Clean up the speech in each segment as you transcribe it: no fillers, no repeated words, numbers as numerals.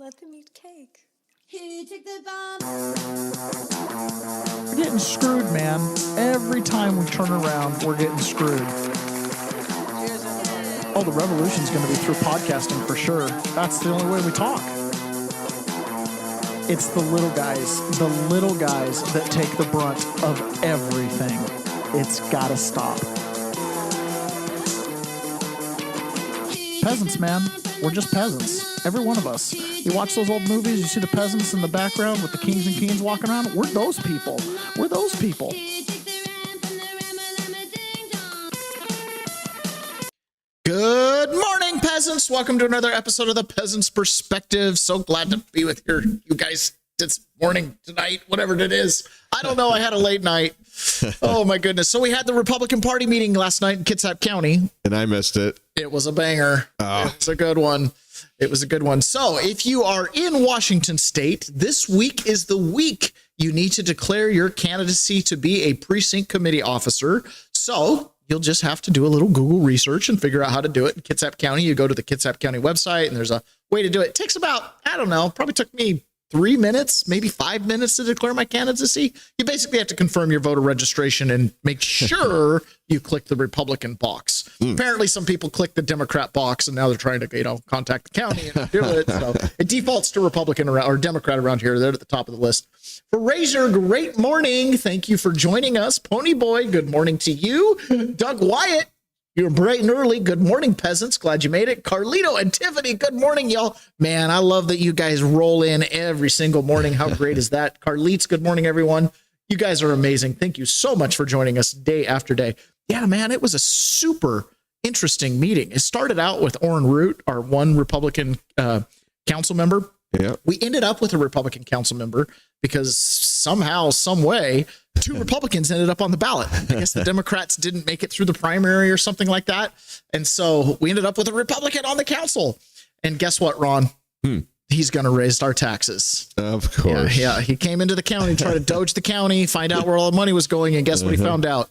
let them eat cake. Here, take the bomb. We're getting screwed, man. Every time we turn around, we're getting screwed. Oh, the revolution's going to be through podcasting for sure. That's the only way we talk. It's the little guys that take the brunt of everything. It's got to stop. Peasants, man. We're just peasants. Every one of us. You watch those old movies, you see the peasants in the background with the kings and queens walking around. We're those people. We're those people. Good morning, peasants. Welcome to another episode of The Peasant's Perspective. So glad to be with you guys this morning, tonight, whatever it is. I don't know. I had a late night. Oh, my goodness. So we had the Republican Party meeting last night in Kitsap County. And I missed it. It was a banger. It was a good one. It was a good one. So if you are in Washington State, this week is the week you need to declare your candidacy to be a precinct committee officer. So you'll just have to do a little Google research and figure out how to do it. In Kitsap County, you go to the Kitsap County website, and there's a way to do it. It takes about, I don't know, probably took me 3 minutes, maybe 5 minutes to declare my candidacy. You basically have to confirm your voter registration and make sure you click the Republican box. Apparently, some people click the Democrat box, and now they're trying to, contact the county and do it. So it defaults to Republican or Democrat around here. They're at the top of the list. Fraser, great morning. Thank you for joining us. Pony Boy, good morning to you. Doug Wyatt, you're bright and early. Good morning, peasants. Glad you made it. Carlito and Tiffany, good morning, y'all. Man, I love that you guys roll in every single morning. How great is that? Carlitos, good morning, everyone. You guys are amazing. Thank you so much for joining us day after day. Yeah, man, it was a super interesting meeting. It started out with Orrin Root, our one Republican council member. Yeah. We ended up with a Republican council member because somehow, some way, 2 Republicans ended up on the ballot. I guess the Democrats didn't make it through the primary or something like that. And so we ended up with a Republican on the council. And guess what, Ron? He's going to raise our taxes. Of course. Yeah. He came into the county, tried to doge the county, find out where all the money was going. And guess what he found out?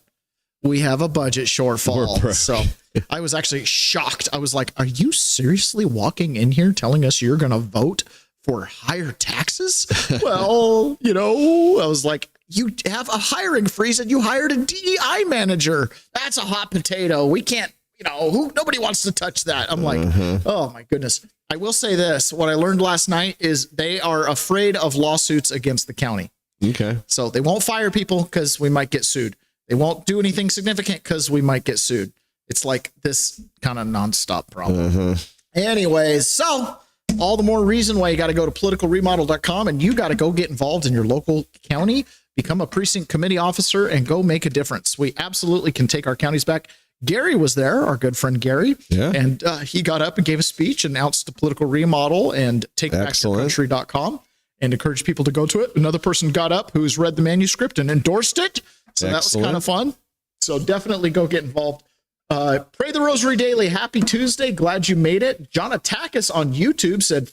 We have a budget shortfall. So I was actually shocked. I was like, are you seriously walking in here telling us you're going to vote for higher taxes? Well, I was like, you have a hiring freeze and you hired a DEI manager. That's a hot potato. We can't, nobody wants to touch that. I'm like, oh my goodness. I will say this. What I learned last night is they are afraid of lawsuits against the county. Okay. So they won't fire people because we might get sued. They won't do anything significant because we might get sued. It's like this kind of nonstop problem. Anyways, so all the more reason why you got to go to politicalremodel.com and you got to go get involved in your local county, become a precinct committee officer, and go make a difference. We absolutely can take our counties back. Gary was there, our good friend Gary, and he got up and gave a speech, announced the political remodel and takebackyourcountry.com and encouraged people to go to it. Another person got up who's read the manuscript and endorsed it. So that was kind of fun. So definitely go get involved. Pray the Rosary Daily. Happy Tuesday. Glad you made it. John Atakis on YouTube said,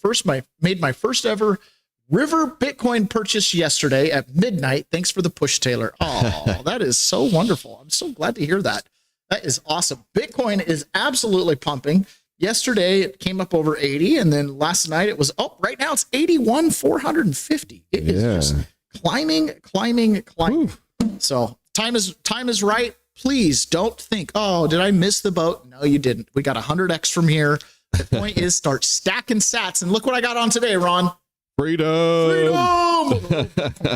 made my first ever River Bitcoin purchase yesterday at midnight. Thanks for the push, Taylor. Oh, that is so wonderful. I'm so glad to hear that. That is awesome. Bitcoin is absolutely pumping. Yesterday, it came up over 80. And then last night it was, right now it's 81,450. It is just climbing. Ooh. So time is right. Please don't think, did I miss the boat? No, you didn't. We got 100x from here. The point is start stacking sats. And look what I got on today, Ron. Freedom.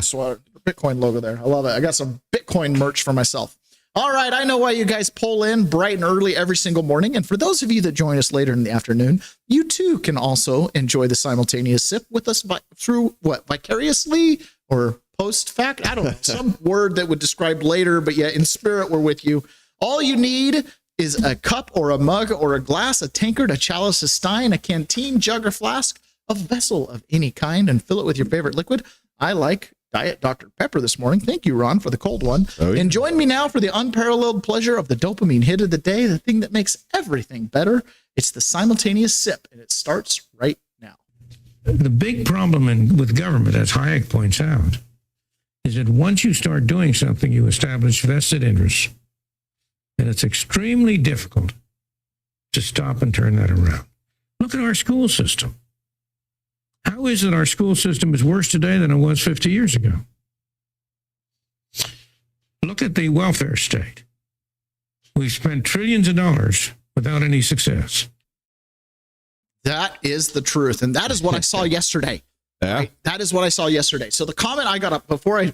Sweater. Bitcoin logo there. I love it. I got some Bitcoin merch for myself. All right. I know why you guys pull in bright and early every single morning. And for those of you that join us later in the afternoon, you too can also enjoy the simultaneous sip with us through vicariously or post fact. I don't know, some word that would describe later, but yeah, in spirit, we're with you. All you need is a cup or a mug or a glass, a tankard, a chalice, a stein, a canteen, jug or flask, a vessel of any kind, and fill it with your favorite liquid. I like Diet Dr. Pepper this morning. Thank you, Ron, for the cold one. Oh, yeah. And join me now for the unparalleled pleasure of the dopamine hit of the day, the thing that makes everything better. It's the simultaneous sip, and it starts right now. The big problem with government, as Hayek points out, is that once you start doing something, you establish vested interests. And it's extremely difficult to stop and turn that around. Look at our school system. How is it our school system is worse today than it was 50 years ago? Look at the welfare state. We've spent trillions of dollars without any success. That is the truth. And that is what I saw yesterday. Yeah. Right? That is what I saw yesterday. So the comment I got up before I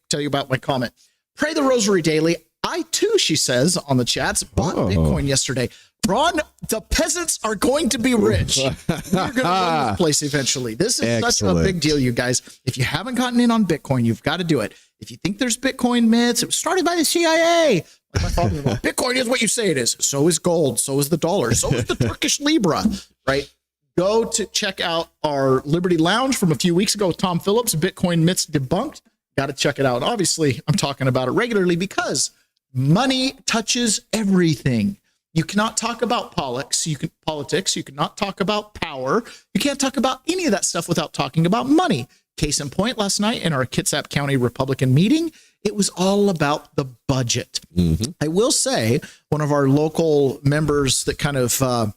tell you about my comment, pray the rosary daily. I too, she says on the chats, bought Bitcoin yesterday. Ron, the peasants are going to be rich. We're going to run this place eventually. This is such a big deal, you guys. If you haven't gotten in on Bitcoin, you've got to do it. If you think there's Bitcoin myths, it was started by the CIA. Like my father-in-law, Bitcoin is what you say it is. So is gold. So is the dollar. So is the Turkish Libra, right? Go to check out our Liberty Lounge from a few weeks ago with Tom Phillips, Bitcoin Myths Debunked. Got to check it out. And obviously, I'm talking about it regularly because money touches everything. You cannot talk about politics. You cannot talk about power. You can't talk about any of that stuff without talking about money. Case in point, last night in our Kitsap County Republican meeting, it was all about the budget. Mm-hmm. I will say one of our local members that kind of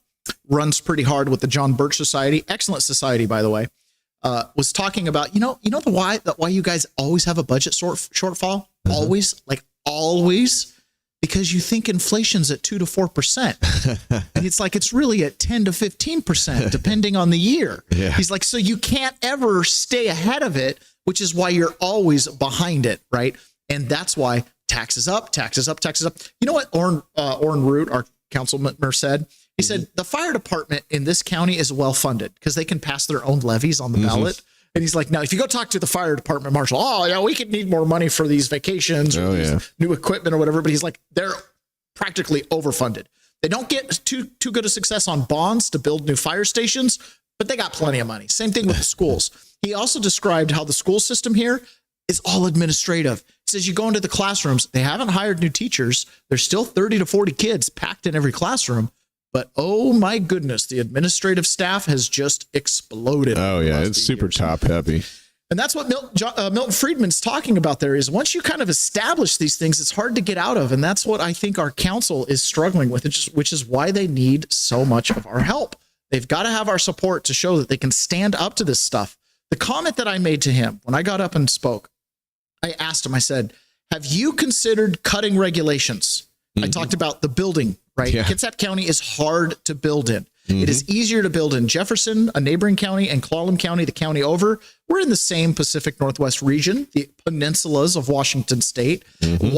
runs pretty hard with the John Birch Society, excellent society, by the way, was talking about, why you guys always have a budget shortfall? Mm-hmm. Always, because you think inflation's at 2 to 4%. And it's like, it's really at 10 to 15%, depending on the year. Yeah. He's like, so you can't ever stay ahead of it, which is why you're always behind it, right? And that's why taxes up. You know what Orrin Root, our council member, said? He said, the fire department in this county is well-funded because they can pass their own levies on the ballot. And he's like, now, if you go talk to the fire department marshal, we could need more money for these vacations or new equipment or whatever. But he's like, they're practically overfunded. They don't get too good a success on bonds to build new fire stations, but they got plenty of money. Same thing with the schools. He also described how the school system here is all administrative. He says you go into the classrooms, they haven't hired new teachers. There's still 30 to 40 kids packed in every classroom. But oh my goodness, the administrative staff has just exploded. Oh yeah, it's super top heavy. And that's what Milton Friedman's talking about there is once you kind of establish these things, it's hard to get out of. And that's what I think our council is struggling with, which is why they need so much of our help. They've got to have our support to show that they can stand up to this stuff. The comment that I made to him when I got up and spoke, I asked him, I said, have you considered cutting regulations? Mm-hmm. I talked about the building, right? Yeah. Kitsap County is hard to build in. Mm-hmm. It is easier to build in Jefferson, a neighboring county, and Clallam County, the county over. We're in the same Pacific Northwest region, the peninsulas of Washington State. Mm-hmm.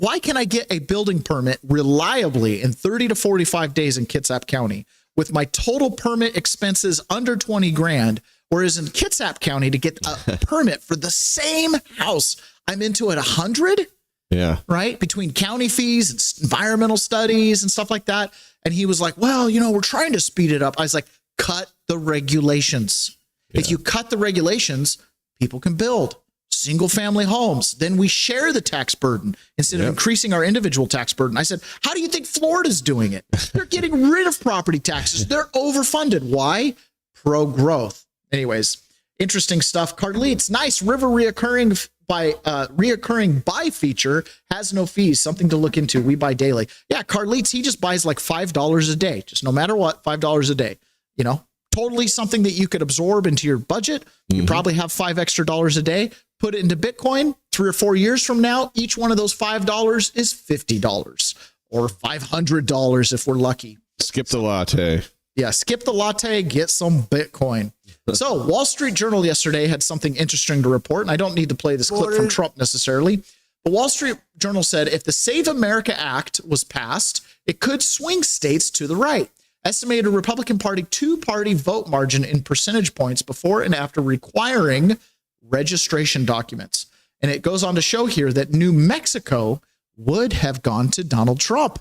Why can I get a building permit reliably in 30 to 45 days in Kitsap County with my total permit expenses under 20 grand? Whereas in Kitsap County, to get a permit for the same house, I'm into it 100. Yeah. Right. Between county fees and environmental studies and stuff like that. And he was like, well, we're trying to speed it up. I was like, cut the regulations. Yeah. If you cut the regulations, people can build single family homes. Then we share the tax burden instead of increasing our individual tax burden. I said, how do you think Florida's doing it? They're getting rid of property taxes. They're overfunded. Why? Pro-growth. Anyways, interesting stuff. Carlit's nice river reoccurring buy feature has no fees. Something to look into. We buy daily. Yeah, Carlit's, he just buys like $5 a day. Just no matter what, $5 a day. Totally something that you could absorb into your budget. You probably have $5 extra a day. Put it into Bitcoin. 3 or 4 years from now, each one of those $5 is $50 or $500 if we're lucky. Skip the latte. Yeah, skip the latte, get some Bitcoin. So Wall Street Journal yesterday had something interesting to report, and I don't need to play this clip from Trump necessarily. The Wall Street Journal said if the Save America Act was passed, it could swing states to the right. Estimated Republican Party two-party vote margin in percentage points before and after requiring registration documents. And it goes on to show here that New Mexico would have gone to Donald Trump.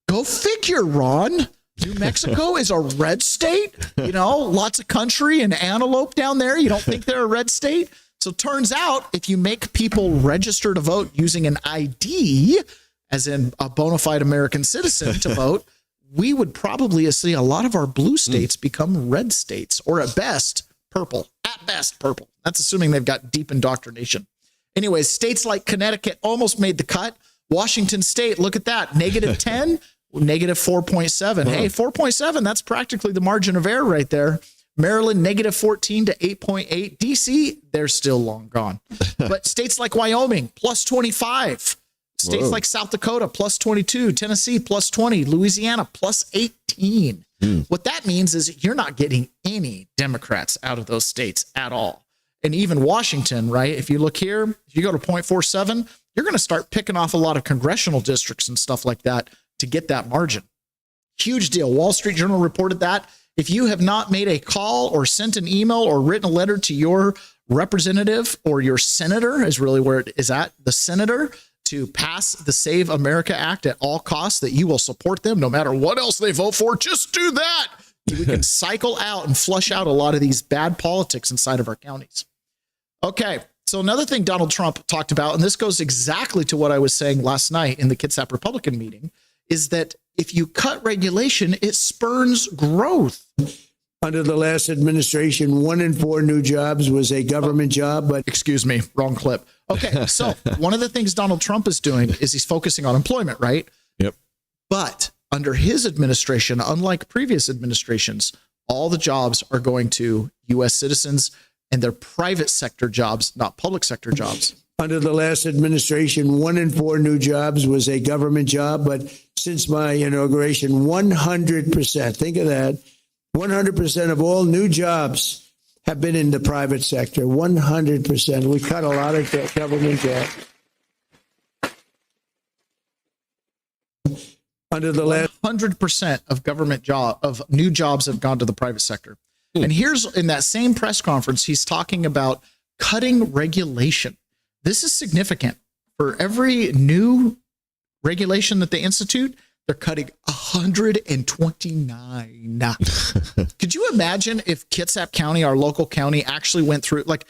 Go figure, Ron. New Mexico is a red state, lots of country and antelope down there. You don't think they're a red state? So turns out if you make people register to vote using an ID, as in a bona fide American citizen to vote, we would probably see a lot of our blue states become red states, or at best, purple. At best, purple. That's assuming they've got deep indoctrination. Anyways, states like Connecticut almost made the cut. Washington State, look at that, -10. -4.7. Hey, 4.7, that's practically the margin of error right there. Maryland, negative 14 to 8.8. DC, they're still long gone. But states like Wyoming, plus 25. States like South Dakota, plus 22. Tennessee, plus 20. Louisiana, plus 18. What that means is you're not getting any Democrats out of those states at all. And even Washington, right? If you look here, if you go to 0.47, you're going to start picking off a lot of congressional districts and stuff like that to get that margin. Huge deal. Wall Street Journal reported that. If you have not made a call or sent an email or written a letter to your representative or your senator, is really where it is at, the senator, to pass the Save America Act at all costs, that you will support them no matter what else they vote for, just do that. We can cycle out and flush out a lot of these bad politics inside of our counties. Okay, so another thing Donald Trump talked about, and this goes exactly to what I was saying last night in the Kitsap Republican meeting, is that if you cut regulation, it spurns growth. Under the last administration, 1 in 4 new jobs was a government job, but excuse me, wrong clip. Okay, so one of the things Donald Trump is doing is he's focusing on employment, right? Yep. But under his administration, unlike previous administrations, all the jobs are going to U.S. citizens, and they're private sector jobs, not public sector jobs. Under the last administration, 1 in 4 new jobs was a government job. But since my inauguration, 100%, think of that, 100% of all new jobs have been in the private sector. 100%. We cut a lot of government jobs. Under the last 100% of new jobs have gone to the private sector. And here's in that same press conference, he's talking about cutting regulation. This is significant. For every new regulation that they institute, they're cutting 129. Could you imagine if Kitsap County, our local county, actually went through, like,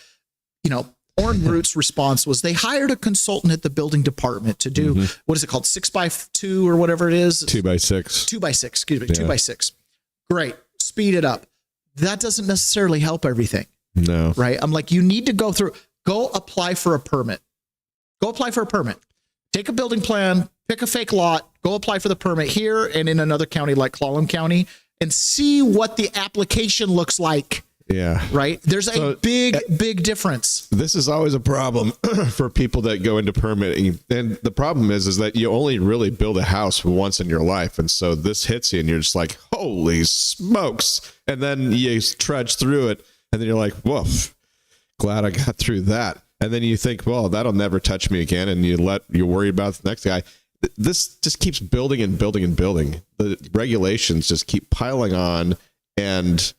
Orange Root's response was they hired a consultant at the building department to do, what is it called? 6x2 or whatever it is. 2x6. 2x6, excuse me, 2x6. Great. Speed it up. That doesn't necessarily help everything. No. Right. I'm like, you need to go apply for a permit. Go apply for a permit. Take a building plan, pick a fake lot, go apply for the permit here and in another county like Clallam County and see what the application looks like. Yeah. Right. There's a big difference. This is always a problem for people that go into permitting. And the problem is that you only really build a house once in your life. And so this hits you and you're just like, holy smokes. And then you trudge through it. And then you're like, woof, glad I got through that. And then you think, well, that'll never touch me again. And you're worried about the next guy. This just keeps building and building and building. The regulations just keep piling on, and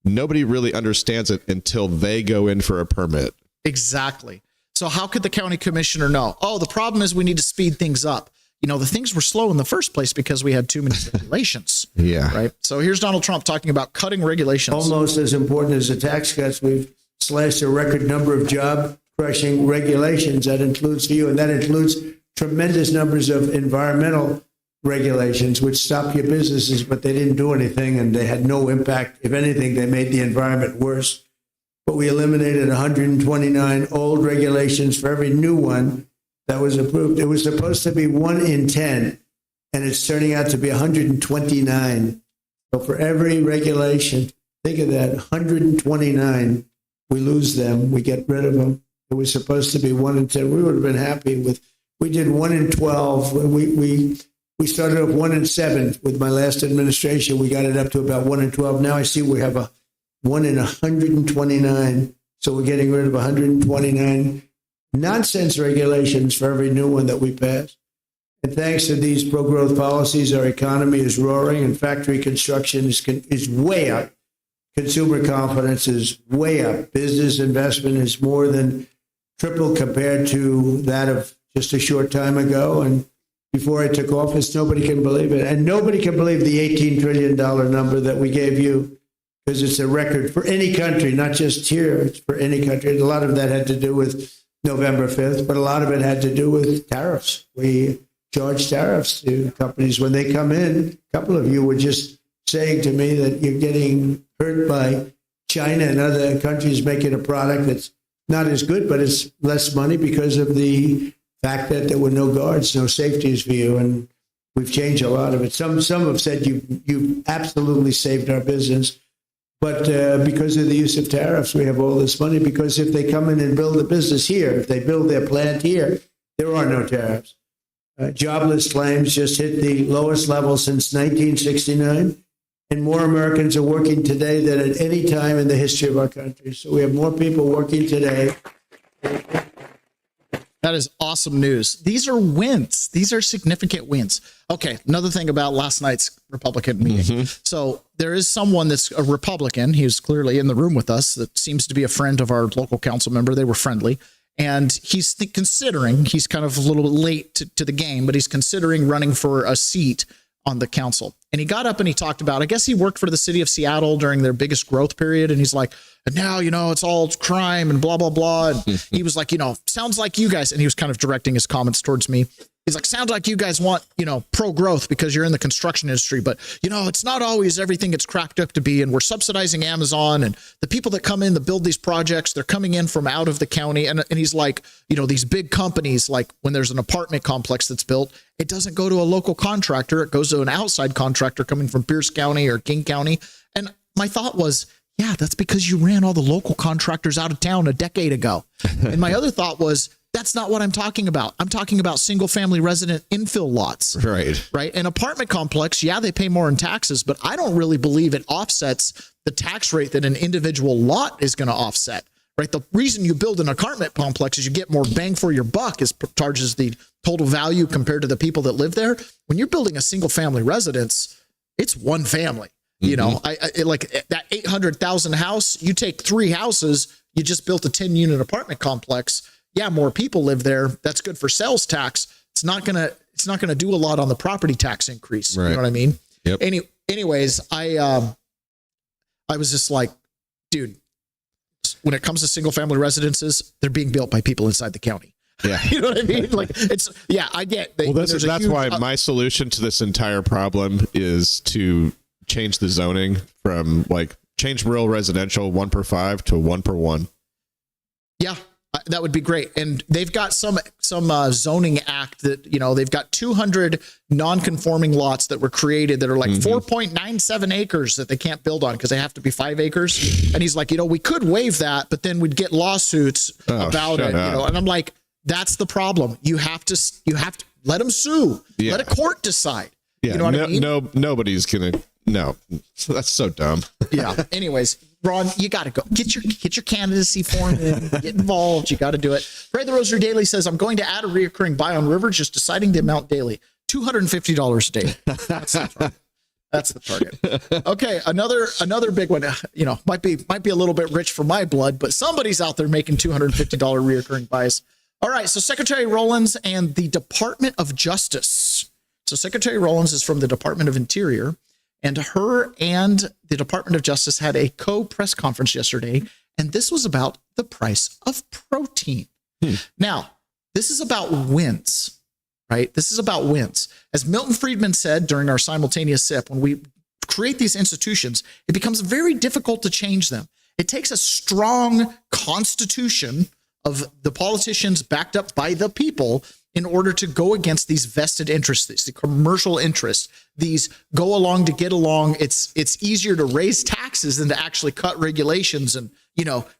nobody really understands it until they go in for a permit. Exactly. So how could the county commissioner know? Oh, the problem is we need to speed things up. The things were slow in the first place because we had too many regulations. Yeah. Right. So here's Donald Trump talking about cutting regulations. almost as important as the tax cuts, we've slashed a record number of job-crushing regulations. That includes for you, and that includes tremendous numbers of environmental regulations, which stop your businesses, but they didn't do anything, and they had no impact. If anything, they made the environment worse. But we eliminated 129 old regulations for every new one that was approved. It was supposed to be 1 in 10, and it's turning out to be 129. So for every regulation, think of that, 129, we lose them, we get rid of them. It was supposed to be 1 in 10. We would have been happy with, we did 1 in 12. We started off 1 in 7 with my last administration. We got it up to about 1 in 12. Now I see we have a 1 in 129. So we're getting rid of 129 nonsense regulations for every new one that we pass. And thanks to these pro-growth policies, our economy is roaring, and factory construction is way up. Consumer confidence is way up. Business investment is more than triple compared to that of just a short time ago. And before I took office, nobody can believe it. And nobody can believe the $18 trillion number that we gave you, because it's a record for any country, not just here. It's for any country. A lot of that had to do with November 5th, but a lot of it had to do with tariffs. We charge tariffs to companies when they come in. A couple of you were just saying to me that you're getting hurt by China and other countries making a product that's not as good, but it's less money because of the fact that there were no guards, no safeties for you. And we've changed a lot of it. Some have said you've absolutely saved our business. But because of the use of tariffs, we have all this money. Because if they come in and build a business here, if they build their plant here, there are no tariffs. Jobless claims just hit the lowest level since 1969. And more Americans are working today than at any time in the history of our country. So we have more people working today. That is awesome news. These are wins. These are significant wins. Okay, another thing about last night's Republican meeting. So there is someone that's a Republican. He was clearly in the room with us that seems to be a friend of our local council member. They were friendly. And he's considering, he's kind of a little bit late to the game, but he's considering running for a seat on the council. And he got up and he talked about, I guess he worked for the city of Seattle during their biggest growth period. And he's like, and now, it's all crime and blah, blah, blah. And he was like, sounds like you guys, and he was kind of directing his comments towards me. He's like, sounds like you guys want, pro growth because you're in the construction industry, but it's not always everything it's cracked up to be. And we're subsidizing Amazon, and the people that come in to build these projects, they're coming in from out of the county. And he's like, these big companies, like when there's an apartment complex that's built, it doesn't go to a local contractor. It goes to an outside contractor coming from Pierce County or King County. And my thought was, yeah, that's because you ran all the local contractors out of town a decade ago. And my other thought was, that's not what I'm talking about. I'm talking about single family resident infill lots. Right. An apartment complex, yeah, they pay more in taxes, but I don't really believe it offsets the tax rate that an individual lot is going to offset. Right. The reason you build an apartment complex is you get more bang for your buck, as charges the total value compared to the people that live there. When you're building a single family residence, it's one family. I like that 800,000 house, you take 3 houses, you just built a 10-unit apartment complex. Yeah, more people live there. That's good for sales tax. It's not gonna do a lot on the property tax increase. Right. You know what I mean? Yep. Anyways, I was just like, dude, when it comes to single family residences, they're being built by people inside the county. Yeah. You know what I mean? Like I get. That's why my solution to this entire problem is to change the zoning from change rural residential 1 per 5 to 1 per 1. Yeah. That would be great. And they've got some zoning act that, they've got 200 non-conforming lots that were created that are like 4.97 acres that they can't build on because they have to be 5 acres. And he's like, we could waive that, but then we'd get lawsuits about it. And I'm like, that's the problem. You have to let them sue. Yeah. Let a court decide. Yeah. You know what I mean? Nobody's going to. No, that's so dumb. Yeah. Anyways, Ron, you got to go get your candidacy form in, get involved. You got to do it. Pray the Rosary Daily says, I'm going to add a reoccurring buy on River, just deciding the amount daily. $250 a day. That's the target. Okay. Another big one, might be a little bit rich for my blood, but somebody's out there making $250 reoccurring buys. All right. So Secretary Rollins and the Department of Justice. So Secretary Rollins is from the Department of Interior. And her and the Department of Justice had a co-press conference yesterday, and this was about the price of protein. Now, this is about wins, right? This is about wins. As Milton Friedman said during our simultaneous sip, when we create these institutions, it becomes very difficult to change them. It takes a strong constitution of the politicians backed up by the people in order to go against these vested interests, the commercial interests, these go along to get along. It's easier to raise taxes than to actually cut regulations and,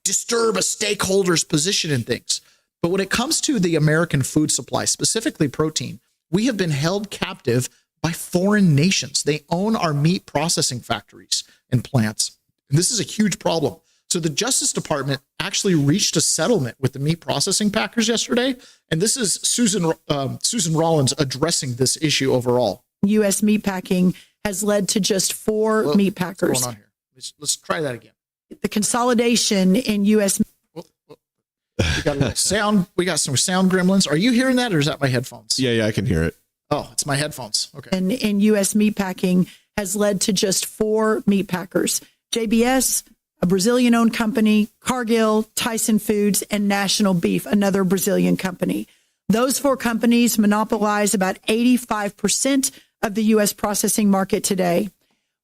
disturb a stakeholder's position in things. But when it comes to the American food supply, specifically protein, we have been held captive by foreign nations. They own our meat processing factories and plants. And this is a huge problem. So the Justice Department actually reached a settlement with the meat processing packers yesterday. And this is Susan Rollins addressing this issue overall. U.S. meatpacking has led to just 4 meat packers. What's going on here? Let's try that again. The consolidation in U.S. We got a little sound. We got some sound gremlins. Are you hearing that, or is that my headphones? Yeah, I can hear it. Oh, it's my headphones. Okay. And in U.S. meatpacking has led to just 4 meat packers. JBS, a Brazilian-owned company, Cargill, Tyson Foods, and National Beef, another Brazilian company. Those 4 companies monopolize about 85% of the U.S. processing market today.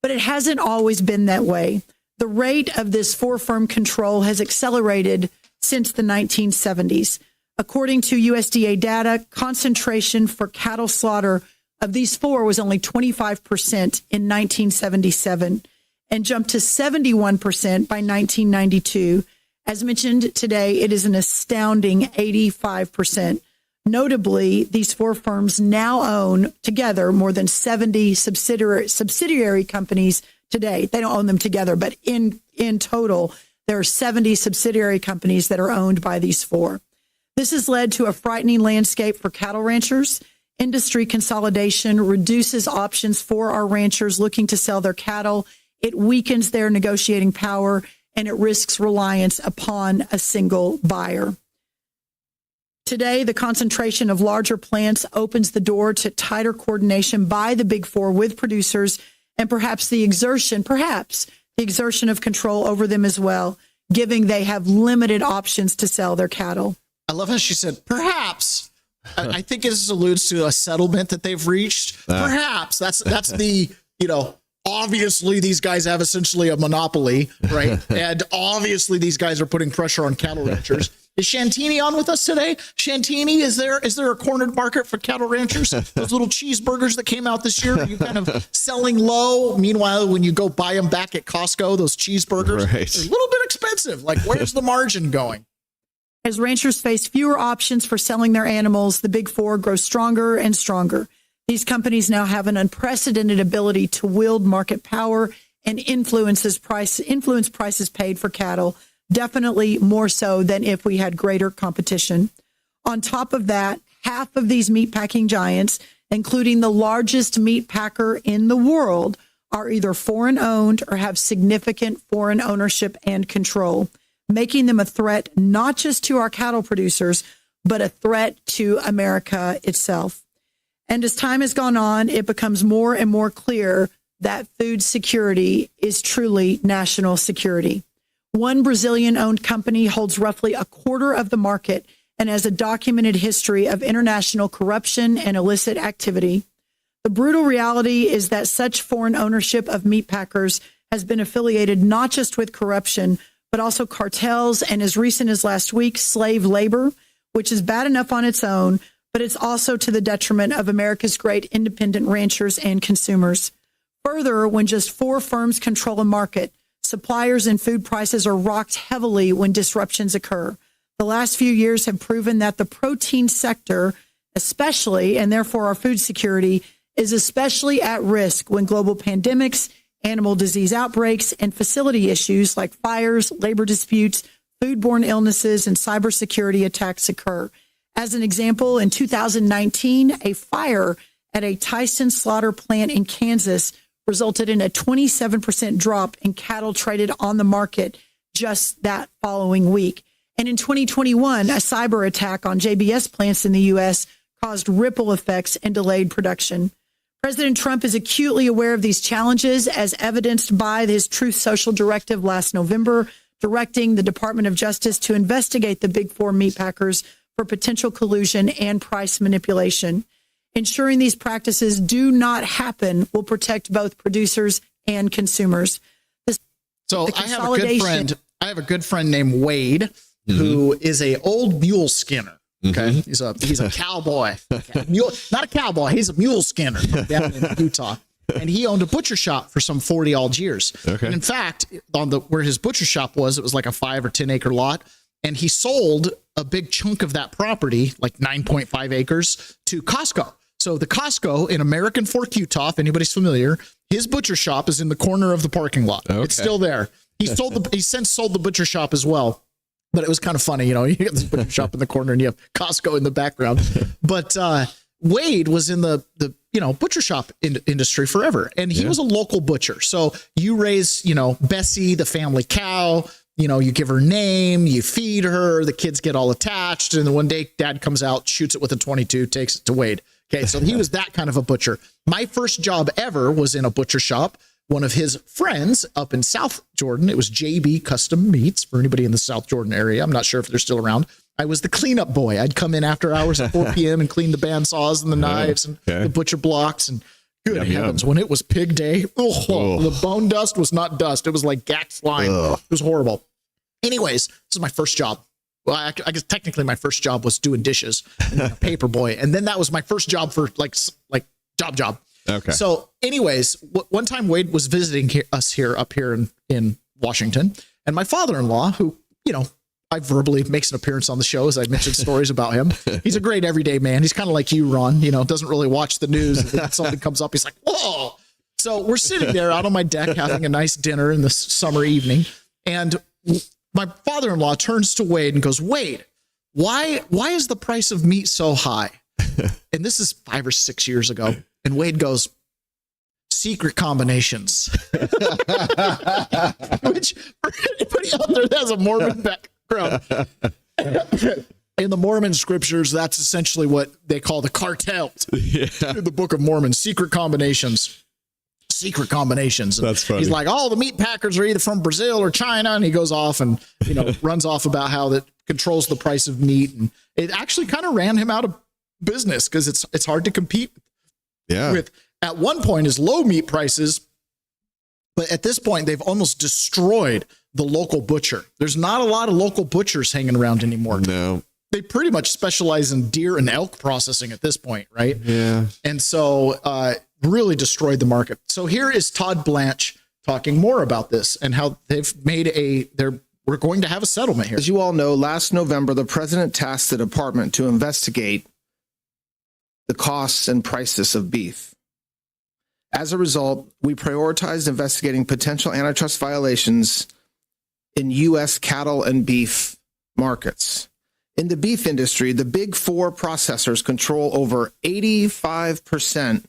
But it hasn't always been that way. The rate of this 4-firm control has accelerated since the 1970s. According to USDA data, concentration for cattle slaughter of these 4 was only 25% in 1977. and jumped to 71% by 1992. As mentioned today, it is an astounding 85%. Notably, these four firms now own together more than 70 subsidiary companies today. They don't own them together, but in total, there are 70 subsidiary companies that are owned by these four. This has led to a frightening landscape for cattle ranchers. Industry consolidation reduces options for our ranchers looking to sell their cattle. It weakens their negotiating power, and it risks reliance upon a single buyer. Today, the concentration of larger plants opens the door to tighter coordination by the Big Four with producers, and perhaps the exertion of control over them as well, given they have limited options to sell their cattle. I love how she said, perhaps. I think this alludes to a settlement that they've reached. Perhaps that's the, obviously these guys have essentially a monopoly, right? And obviously these guys are putting pressure on cattle ranchers. Is Shantini on with us today? Shantini, is there a cornered market for cattle ranchers? Those little cheeseburgers that came out this year, are you kind of selling low? Meanwhile, when you go buy them back at Costco, those cheeseburgers, Right. they're a little bit expensive. Like, where's the margin going? As ranchers face fewer options for selling their animals, the Big Four grow stronger and stronger. These companies now have an unprecedented ability to wield market power and influence prices paid for cattle, definitely more so than if we had greater competition. On top of that, half of these meatpacking giants, including the largest meat packer in the world, are either foreign owned or have significant foreign ownership and control, making them a threat not just to our cattle producers, but a threat to America itself. And as time has gone on, it becomes more and more clear that food security is truly national security. One Brazilian-owned company holds roughly a quarter of the market and has a documented history of international corruption and illicit activity. The brutal reality is that such foreign ownership of meat packers has been affiliated not just with corruption, but also cartels, and as recent as last week, slave labor, which is bad enough on its own, but it's also to the detriment of America's great independent ranchers and consumers. Further, when just four firms control a market, suppliers and food prices are rocked heavily when disruptions occur. The last few years have proven that the protein sector, especially, and therefore our food security, is especially at risk when global pandemics, animal disease outbreaks, and facility issues like fires, labor disputes, foodborne illnesses, and cybersecurity attacks occur. As an example, in 2019, a fire at a Tyson slaughter plant in Kansas resulted in a 27% drop in cattle traded on the market just that following week. And in 2021, a cyber attack on JBS plants in the U.S. caused ripple effects and delayed production. President Trump is acutely aware of these challenges, as evidenced by his Truth Social directive last November, directing the Department of Justice to investigate the Big Four meat packers for potential collusion and price manipulation. Ensuring these practices do not happen will protect both producers and consumers. So I have a good friend named Wade, who is a old mule skinner. Okay. He's a cowboy, not a cowboy. He's a mule skinner down in Utah. And he owned a butcher shop for some 40 odd years. Okay. And in fact, where his butcher shop was, it was like a 5 or 10 acre lot. And he sold a big chunk of that property, like 9.5 acres, to Costco. So the Costco in American Fork, Utah, if anybody's familiar, his butcher shop is in the corner of the parking lot. Okay. It's still there. He's since sold the butcher shop as well. But it was kind of funny, you get this butcher shop in the corner and you have Costco in the background. But Wade was in the butcher shop industry forever, and he was a local butcher. So you raise, Bessie, the family cow, you give her name, you feed her, the kids get all attached, and then one day dad comes out, shoots it with a 22, takes it to Wade. Okay, so he was that kind of a butcher. My first job ever was in a butcher shop. One of his friends up in South Jordan, it was JB Custom Meats, for anybody in the South Jordan area. I'm not sure if they're still around. I was the cleanup boy. I'd come in after hours at 4 p.m. and clean the bandsaws and the knives and the butcher blocks. And good heavens, when it was pig day, the bone dust was not dust. It was like gack slime. It was horrible. Anyways, this is my first job. Well, I guess technically my first job was doing dishes and a paper boy. And then that was my first job for like job. Okay. So anyways, one time Wade was visiting us up here in Washington, and my father-in-law, who, I verbally makes an appearance on the show as I mentioned stories about him. He's a great everyday man. He's kind of like you, Ron, doesn't really watch the news. And something comes up, he's like, whoa. So we're sitting there out on my deck having a nice dinner in the summer evening. And my father-in-law turns to Wade and goes, Wade, why is the price of meat so high? And this is 5 or 6 years ago. And Wade goes, secret combinations. Which, for anybody out there that has a Mormon background, in the Mormon scriptures, that's essentially what they call the cartels. Yeah. In the Book of Mormon, secret combinations. Secret combinations. And that's funny. He's like, the meat packers are either from Brazil or China, and he goes off and runs off about how that controls the price of meat, and it actually kind of ran him out of business because it's hard to compete. Yeah. With at one point is low meat prices, but at this point they've almost destroyed the local butcher. There's not a lot of local butchers hanging around anymore. No. They pretty much specialize in deer and elk processing at this point, right? Yeah. And so really destroyed the market. So here is Todd Blanche talking more about this and how they've made we're going to have a settlement here. As you all know, last November, the president tasked the department to investigate the costs and prices of beef. As a result, we prioritized investigating potential antitrust violations in U.S. cattle and beef markets. In the beef industry, the big four processors control over 85%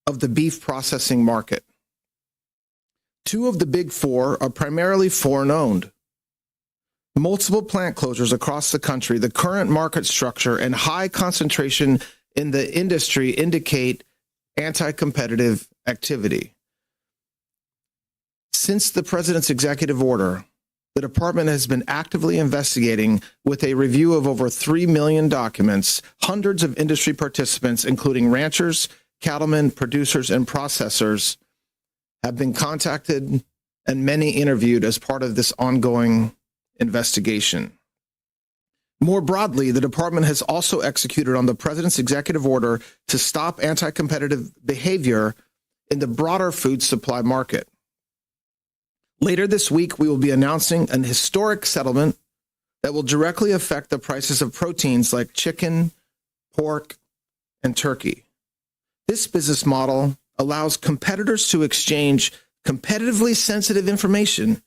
of the beef processing market. Two of the big four are primarily foreign-owned. Multiple plant closures across the country, the current market structure, and high concentration in the industry indicate anti-competitive activity. Since the president's executive order, the department has been actively investigating with a review of over 3 million documents. Hundreds of industry participants, including ranchers, cattlemen, producers, and processors, have been contacted and many interviewed as part of this ongoing investigation. More broadly, the department has also executed on the president's executive order to stop anti-competitive behavior in the broader food supply market. Later this week, we will be announcing an historic settlement that will directly affect the prices of proteins like chicken, pork, and turkey. This business model allows competitors to exchange competitively sensitive information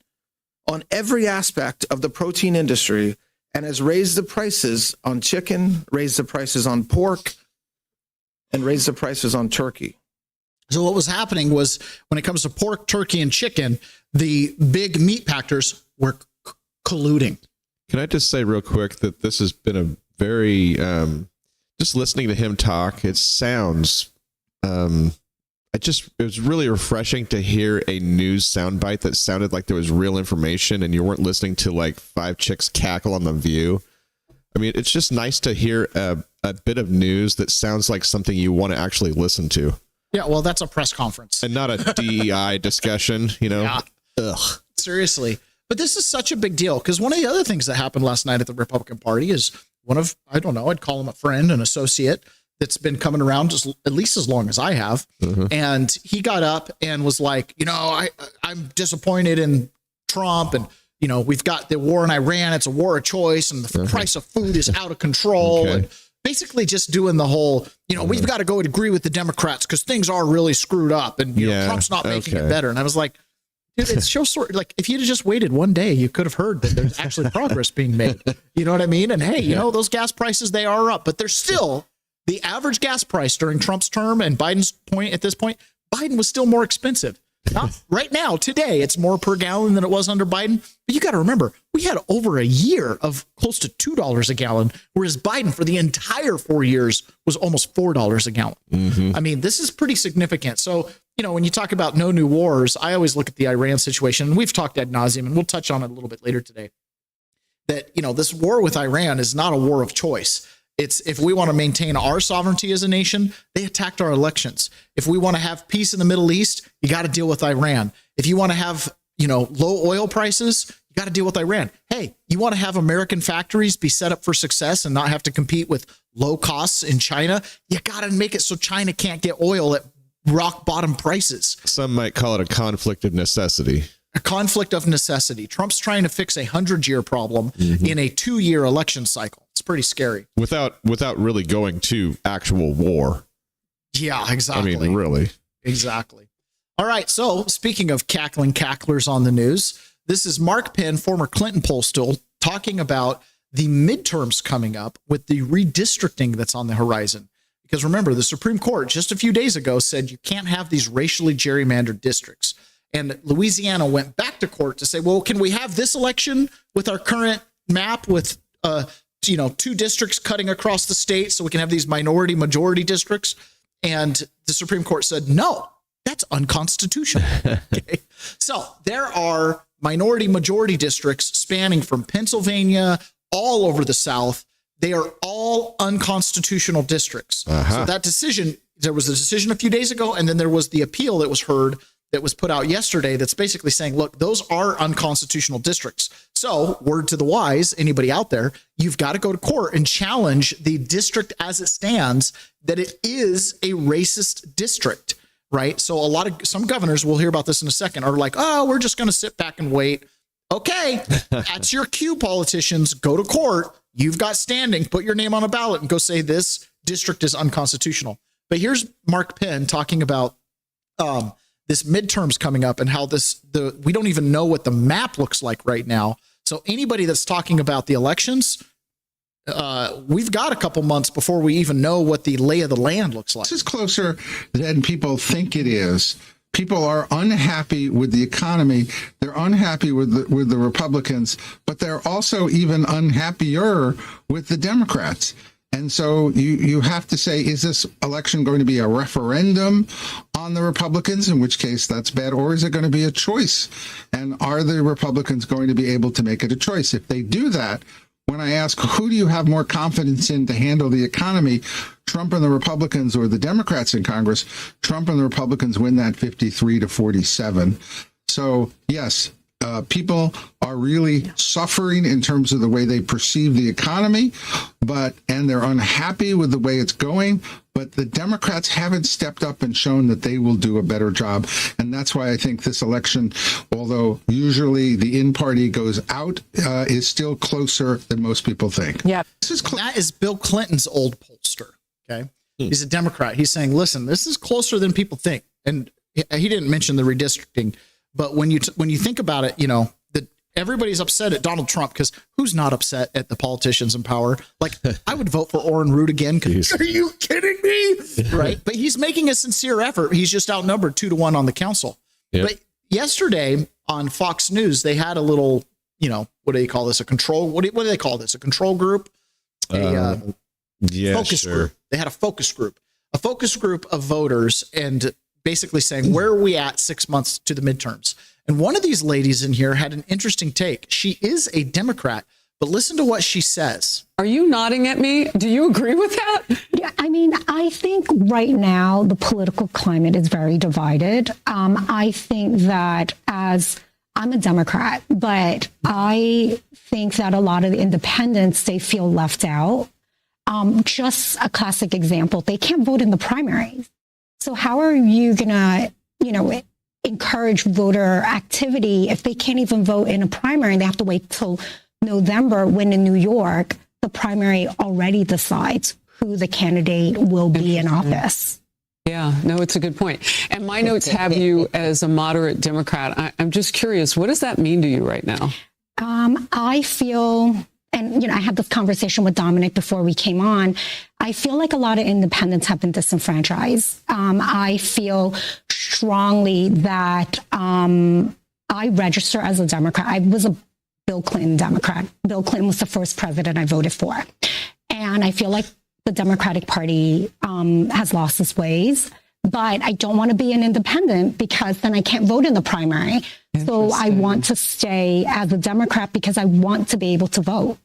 on every aspect of the protein industry and has raised the prices on chicken, raised the prices on pork, and raised the prices on turkey. So what was happening was when it comes to pork, turkey, and chicken, the big meat packers were colluding. Can I just say real quick that this has been a very, just listening to him talk, it sounds, it was really refreshing to hear a news soundbite that sounded like there was real information and you weren't listening to like 5 chicks cackle on The View. I mean, it's just nice to hear a bit of news that sounds like something you want to actually listen to. Yeah, well, that's a press conference. And not a DEI discussion, Yeah. Ugh. Seriously. But this is such a big deal because one of the other things that happened last night at the Republican Party is I'd call him a friend, an associate that's been coming around just at least as long as I have. Mm-hmm. And he got up and was like, I'm disappointed in Trump and, we've got the war in Iran. It's a war of choice and the price of food is out of control. Okay. And basically just doing the whole, we've got to go and agree with the Democrats because things are really screwed up and Trump's not making it better. And I was like, dude, it's so sort like if you'd have just waited one day, you could have heard that there's actually progress being made. You know what I mean? And hey, those gas prices, they are up, but they're still the average gas price during Trump's term and Biden's point at this point, Biden was still more expensive. Not right now, today, it's more per gallon than it was under Biden. But you got to remember, we had over a year of close to $2 a gallon, whereas Biden for the entire 4 years was almost $4 a gallon. Mm-hmm. I mean, this is pretty significant. So, when you talk about no new wars, I always look at the Iran situation. And we've talked ad nauseum, and we'll touch on it a little bit later today, that, this war with Iran is not a war of choice. It's if we want to maintain our sovereignty as a nation, they attacked our elections. If we want to have peace in the Middle East, you got to deal with Iran. If you want to have, low oil prices, you got to deal with Iran. Hey, you want to have American factories be set up for success and not have to compete with low costs in China? You got to make it so China can't get oil at rock bottom prices. Some might call it a conflict of necessity. A conflict of necessity. Trump's trying to fix a 100-year problem in a 2-year election cycle. It's pretty scary. Without really going to actual war. Yeah, exactly. I mean, really. Exactly. All right. So speaking of cackling cacklers on the news, this is Mark Penn, former Clinton pollster, talking about the midterms coming up with the redistricting that's on the horizon. Because remember, the Supreme Court just a few days ago said you can't have these racially gerrymandered districts. And Louisiana went back to court to say, well, can we have this election with our current map with, 2 districts cutting across the state so we can have these minority majority districts? And the Supreme Court said, no, that's unconstitutional. Okay. So there are minority majority districts spanning from Pennsylvania all over the South. They are all unconstitutional districts. So that decision, there was a decision a few days ago, and then there was the appeal that was heard that was put out yesterday that's basically saying, look, those are unconstitutional districts. So word to the wise, anybody out there, you've got to go to court and challenge the district as it stands, that it is a racist district, right? So some governors, we'll hear about this in a second, are like, oh, we're just going to sit back and wait. Okay, that's your cue, politicians. Go to court. You've got standing. Put your name on a ballot and go say this district is unconstitutional. But here's Mark Penn talking about this midterms coming up and how we don't even know what the map looks like right now. So anybody that's talking about the elections, we've got a couple months before we even know what the lay of the land looks like. This is closer than people think it is. People are unhappy with the economy. They're unhappy with the Republicans, but they're also even unhappier with the Democrats. And so you have to say, is this election going to be a referendum on the Republicans, in which case that's bad, or is it going to be a choice? And are the Republicans going to be able to make it a choice? If they do that, when I ask, who do you have more confidence in to handle the economy, Trump and the Republicans or the Democrats in Congress, Trump and the Republicans win that 53-47. So, yes, people are really suffering in terms of the way they perceive the economy, and they're unhappy with the way it's going. But the Democrats haven't stepped up and shown that they will do a better job. And that's why I think this election, although usually the in-party goes out, is still closer than most people think. Yeah. That is Bill Clinton's old pollster. Okay. He's a Democrat. He's saying, listen, this is closer than people think. And he didn't mention the redistricting. But when you think about it, everybody's upset at Donald Trump, because who's not upset at the politicians in power? Like, I would vote for Orrin Root again. Are you kidding me? Right. But he's making a sincere effort. He's just outnumbered 2-1 on the council. Yep. But yesterday on Fox News, they had a little, what do they call this? A control. What do they call this? A control group? Focus group. They had a focus group of voters, and basically saying, where are we at 6 months to the midterms? And one of these ladies in here had an interesting take. She is a Democrat, but listen to what she says. Are you nodding at me? Do you agree with that? Yeah, I mean, I think right now the political climate is very divided. I think that I'm a Democrat, but I think that a lot of the independents, they feel left out. Just a classic example, they can't vote in the primaries. So how are you going to, encourage voter activity if they can't even vote in a primary and they have to wait till November, when in New York, the primary already decides who the candidate will be in office? Yeah, no, it's a good point. And my notes have you as a moderate Democrat. I'm just curious, what does that mean to you right now? I feel, and I had this conversation with Dominic before we came on, I feel like a lot of independents have been disenfranchised. I feel strongly that I register as a Democrat. I was a Bill Clinton Democrat. Bill Clinton was the first president I voted for. And I feel like the Democratic Party has lost its ways. But I don't want to be an independent, because then I can't vote in the primary. So I want to stay as a Democrat because I want to be able to vote.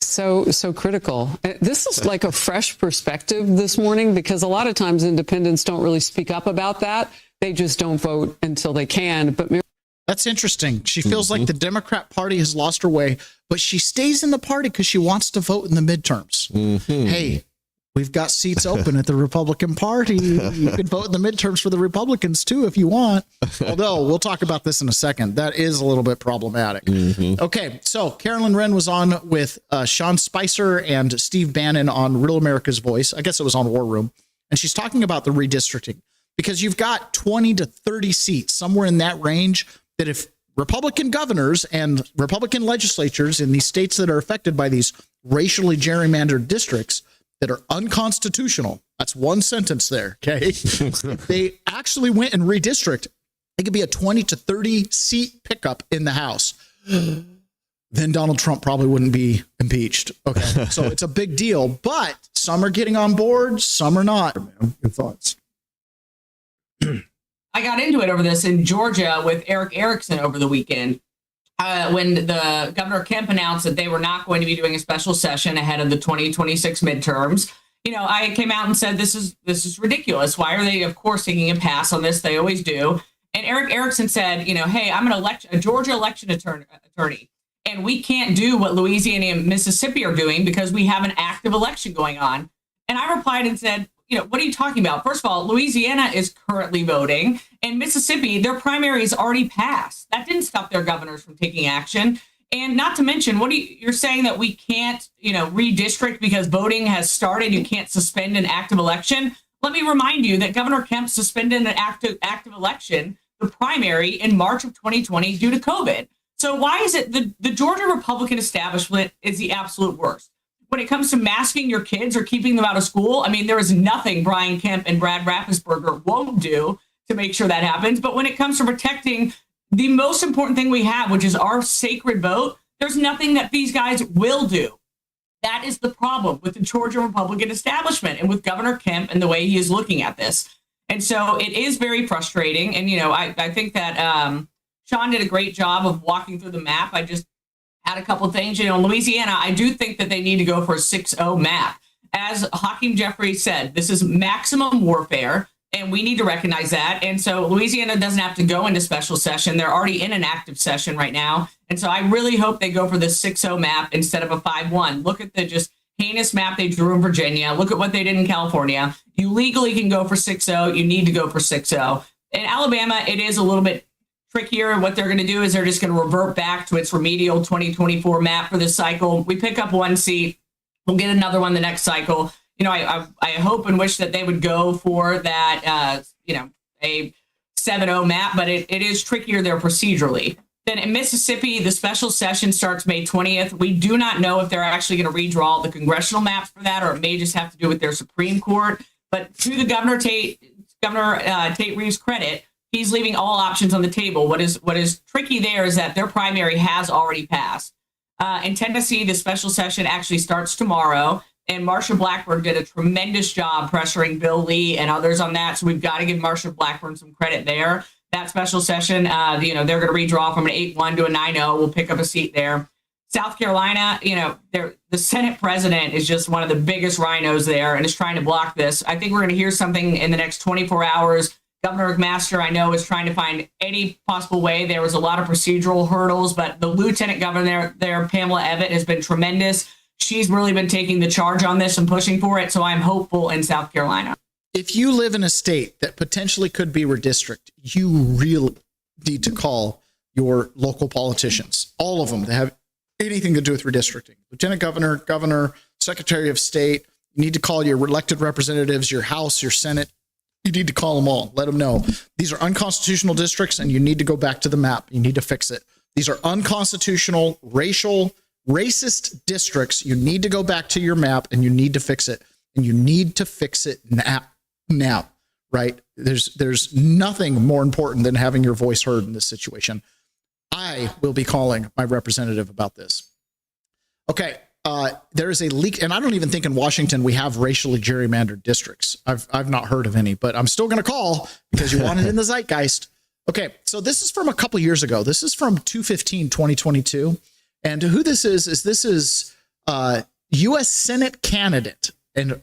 So critical. This is like a fresh perspective this morning, because a lot of times independents don't really speak up about that. They just don't vote until they can. But that's interesting. She feels like the Democrat Party has lost her way, but she stays in the party because she wants to vote in the midterms. Hey, We've got seats open at the Republican Party. You can vote in the midterms for the Republicans too if you want. Although we'll talk about this in a second. That is a little bit problematic. Okay, so Carolyn Wren was on with Sean Spicer and Steve Bannon on Real America's Voice. I guess it was on War Room. And she's talking about the redistricting because you've got 20 to 30 seats, somewhere in that range, that if Republican governors and Republican legislatures in these states that are affected by these racially gerrymandered districts that are unconstitutional. That's one sentence there. Okay. They actually went and redistrict. It could be a 20 to 30 seat pickup in the House. Then Donald Trump probably wouldn't be impeached. Okay. So it's a big deal, but some are getting on board, some are not. Your thoughts? I got into it over this in Georgia with Eric Erickson over the weekend. When the Governor Kemp announced that they were not going to be doing a special session ahead of the 2026 midterms, I came out and said, this is ridiculous. Why are they, of course, taking a pass on this? They always do. And Eric Erickson said, hey, I'm a Georgia election attorney, and we can't do what Louisiana and Mississippi are doing because we have an active election going on. And I replied and said, what are you talking about? First of all, Louisiana is currently voting, and Mississippi, their primary is already passed. That didn't stop their governors from taking action. And not to mention, you're saying that we can't, redistrict because voting has started. You can't suspend an active election. Let me remind you that Governor Kemp suspended an active election, the primary, in March of 2020 due to COVID. So why is it the Georgia Republican establishment is the absolute worst? When it comes to masking your kids or keeping them out of school, there is nothing Brian Kemp and Brad Raffensperger won't do to make sure that happens. But when it comes to protecting the most important thing we have, which is our sacred vote, there's nothing that these guys will do. That is the problem with the Georgia Republican establishment and with Governor Kemp and the way he is looking at this. And so it is very frustrating. And, I think that Sean did a great job of walking through the map. I just had a couple of things. In Louisiana, I do think that they need to go for a 6-0 map. As Hakeem Jeffries said, this is maximum warfare, and we need to recognize that. And so Louisiana doesn't have to go into special session. They're already in an active session right now. And so I really hope they go for the 6-0 map instead of a 5-1. Look at the just heinous map they drew in Virginia. Look at what they did in California. You legally can go for 6-0. You need to go for 6-0. In Alabama, it is a little bit trickier. What they're going to do is they're just going to revert back to its remedial 2024 map for this cycle. We pick up one seat. We'll get another one the next cycle. I hope and wish that they would go for that, a 7-0 map, but it is trickier there procedurally. Then in Mississippi, the special session starts May 20th. We do not know if they're actually going to redraw the congressional maps for that, or it may just have to do with their Supreme Court. But to the Governor Tate Reeves' credit, he's leaving all options on the table. What is tricky there is that their primary has already passed. In Tennessee, the special session actually starts tomorrow, and Marsha Blackburn did a tremendous job pressuring Bill Lee and others on that. So we've got to give Marsha Blackburn some credit there. That special session, they're going to redraw from an 8-1 to a 9-0. We'll pick up a seat there. South Carolina, the Senate president is just one of the biggest rhinos there and is trying to block this. I think we're going to hear something in the next 24 hours. Governor McMaster, I know, is trying to find any possible way. There was a lot of procedural hurdles, but the lieutenant governor there, Pamela Evatt, has been tremendous. She's really been taking the charge on this and pushing for it. So I'm hopeful in South Carolina. If you live in a state that potentially could be redistricted, you really need to call your local politicians, all of them that have anything to do with redistricting. Lieutenant governor, secretary of state. You need to call your elected representatives, your House, your Senate. You need to call them all. Let them know these are unconstitutional districts and you need to go back to the map. You need to fix it. These are unconstitutional, racist districts. You need to go back to your map and you need to fix it. And you need to fix it now, right? There's nothing more important than having your voice heard in this situation. I will be calling my representative about this. Okay. There is a leak, and I don't even think in Washington we have racially gerrymandered districts. I've not heard of any, but I'm still going to call because you want it in the zeitgeist. Okay, so this is from a couple years ago. This is from 2/15/2022, and who this is U.S. Senate candidate, and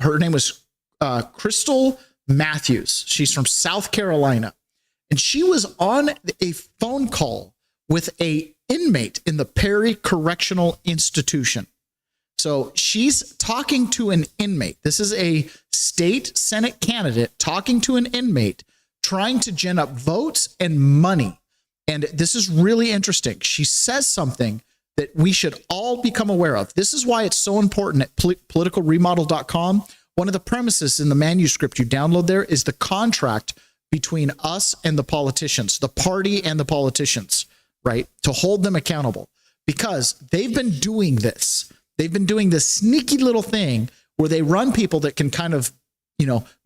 her name was Crystal Matthews. She's from South Carolina, and she was on a phone call with a inmate in the Perry Correctional Institution. So she's talking to an inmate. This is a state Senate candidate talking to an inmate, trying to gin up votes and money. And this is really interesting. She says something that we should all become aware of. This is why it's so important at politicalremodel.com. One of the premises in the manuscript you download there is the contract between us and the politicians, the party and the politicians, right? To hold them accountable, because they've been doing this. They've been doing this sneaky little thing where they run people that can kind of,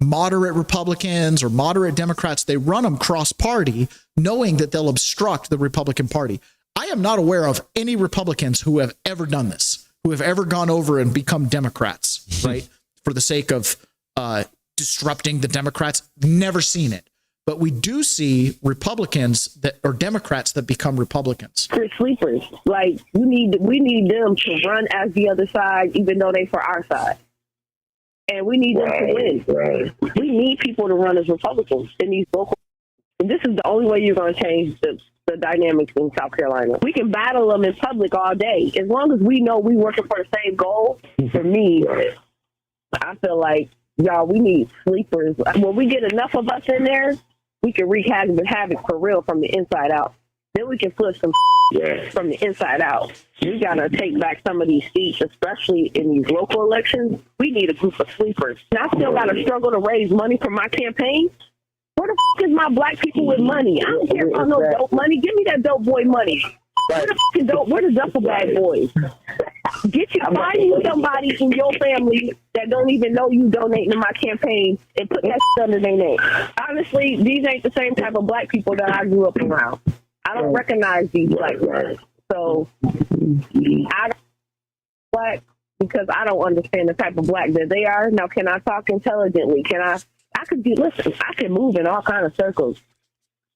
moderate Republicans or moderate Democrats. They run them cross party, knowing that they'll obstruct the Republican Party. I am not aware of any Republicans who have ever done this, who have ever gone over and become Democrats, right? For the sake of disrupting the Democrats. Never seen it. But we do see Republicans that or Democrats that become Republicans. For sleepers, like we need them to run as the other side, even though they for our side, and we need them to win. Right. We need people to run as Republicans in these local. And this is the only way you're going to change the dynamics in South Carolina. We can battle them in public all day as long as we know we working for the same goal. For me, I feel like y'all, we need sleepers. When we get enough of us in there, we can wreak havoc for real from the inside out. Then we can flip some from the inside out. We got to take back some of these seats, especially in these local elections. We need a group of sleepers. And I still got to struggle to raise money for my campaign. Where the is my black people with money? I don't care about no dope money. Give me that dope boy money. Where the duffel bag boys? Find you somebody in your family that don't even know you donating to my campaign and put that under their name. Honestly, these ain't the same type of black people that I grew up around. I don't recognize these black men. So I don't black because I don't understand the type of black that they are. Now, can I talk intelligently? I can move in all kind of circles,